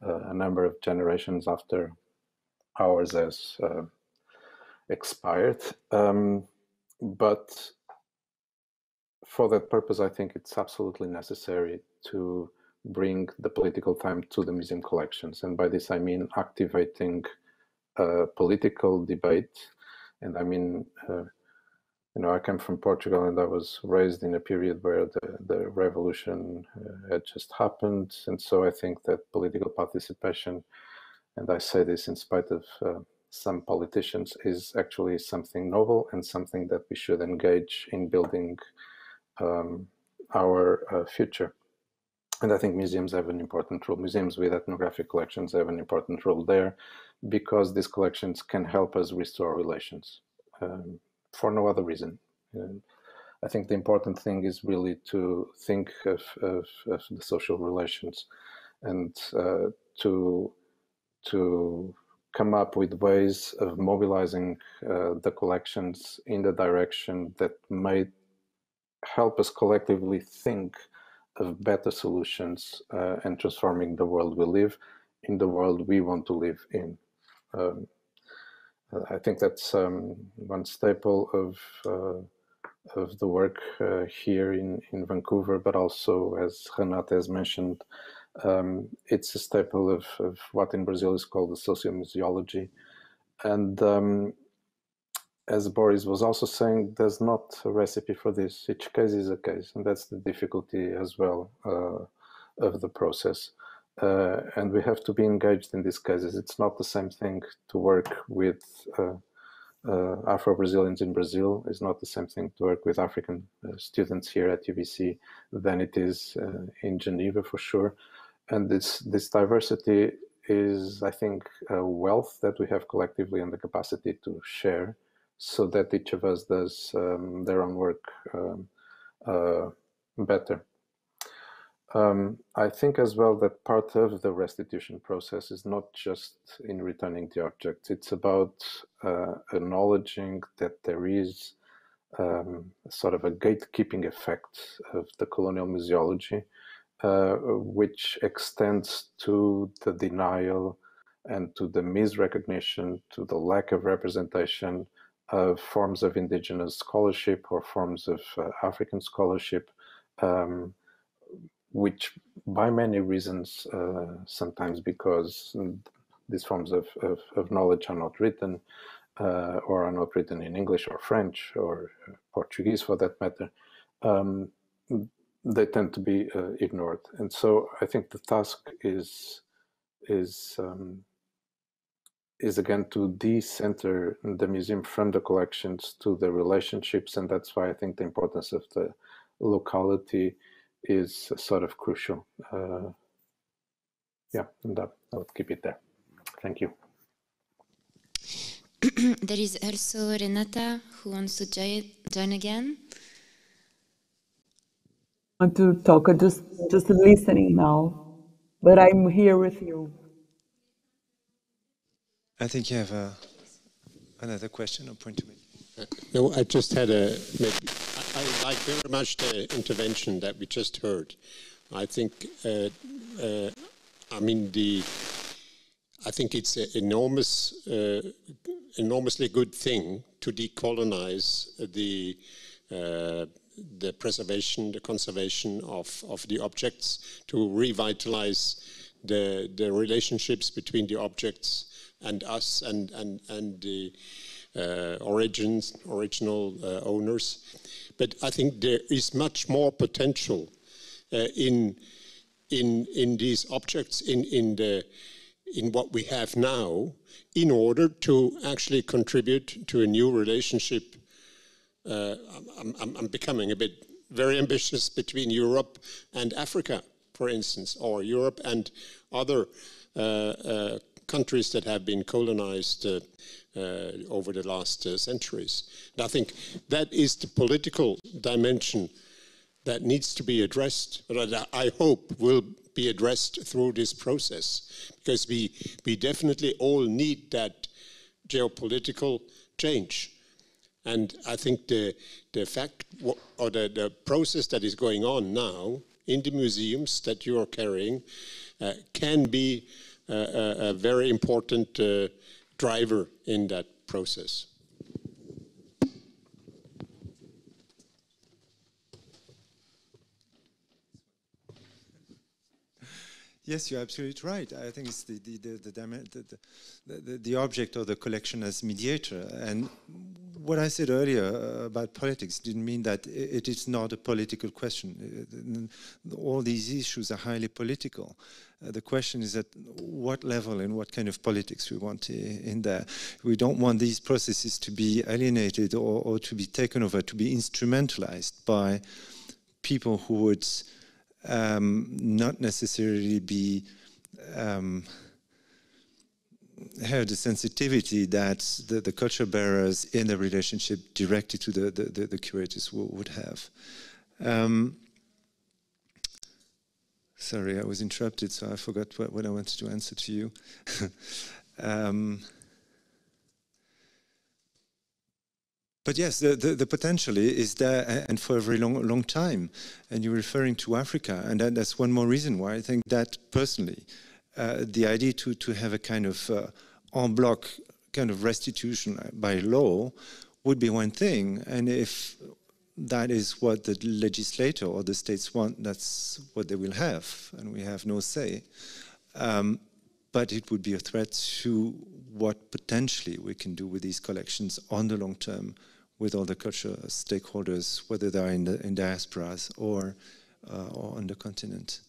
a number of generations after ours has expired. But for that purpose, I think it's absolutely necessary to bring the political time to the museum collections. And by this, I mean activating political debate. And I mean, I come from Portugal, and I was raised in a period where the revolution had just happened. And so I think that political participation, and I say this in spite of some politicians, is actually something novel and something that we should engage in building our future. And I think museums have an important role. Museums with ethnographic collections have an important role there, because these collections can help us restore relations for no other reason. I think the important thing is really to think of the social relations and to come up with ways of mobilizing the collections in the direction that may help us collectively think of better solutions and transforming the world we live in the world we want to live in. I think that's one staple of the work here in Vancouver, but also, as Renata has mentioned, it's a staple of what in Brazil is called the sociomuseology. And as Boris was also saying, there's not a recipe for this. Each case is a case, and that's the difficulty as well of the process. And we have to be engaged in these cases. It's not the same thing to work with Afro-Brazilians in Brazil. It's not the same thing to work with African students here at UBC than it is in Geneva, for sure. And this diversity is, I think, a wealth that we have collectively and the capacity to share, so that each of us does their own work better. I think as well that part of the restitution process is not just in returning the objects. It's about acknowledging that there is sort of a gatekeeping effect of the colonial museology which extends to the denial and to the misrecognition, to the lack of representation of forms of indigenous scholarship or forms of African scholarship, which by many reasons, sometimes because these forms of knowledge are not written, or are not written in English or French or Portuguese for that matter, they tend to be ignored. And so I think the task is again to decenter the museum from the collections to the relationships, and that's why I think the importance of the locality is sort of crucial. Yeah, and I would keep it there. Thank you. There is also Renata who wants to join again. I want to talk, just listening now, but I'm here with you. I think you have another question or point to make. No, I just had I like very much the intervention that we just heard. I think, I think it's an enormously good thing to decolonize the preservation, the conservation of the objects, to revitalize the relationships between the objects and us and the original owners. But I think there is much more potential in these objects, in what we have now, in order to actually contribute to a new relationship. I'm becoming a bit very ambitious between Europe and Africa, for instance, or Europe and other countries that have been colonized over the last centuries. And I think that is the political dimension that needs to be addressed, that I hope will be addressed through this process, because we definitely all need that geopolitical change. And I think the fact or the process that is going on now in the museums that you are carrying can be a very important driver in that process. Yes, you're absolutely right. I think it's the object of the collection as mediator. And what I said earlier about politics didn't mean that it is not a political question. All these issues are highly political. The question is at what level and what kind of politics we want in there. We don't want these processes to be alienated or to be taken over, to be instrumentalized by people who would not necessarily be have the sensitivity that the culture bearers in the relationship directly to the curators would have. Sorry, I was interrupted, so I forgot what I wanted to answer to you. But yes, the potential is there, and for a very long time. And you're referring to Africa, and that's one more reason why I think that personally, the idea to have a kind of en bloc kind of restitution by law would be one thing. And if that is what the legislator or the states want, that's what they will have, and we have no say. But it would be a threat to what potentially we can do with these collections on the long term with all the cultural stakeholders, whether they're in diasporas or on the continent.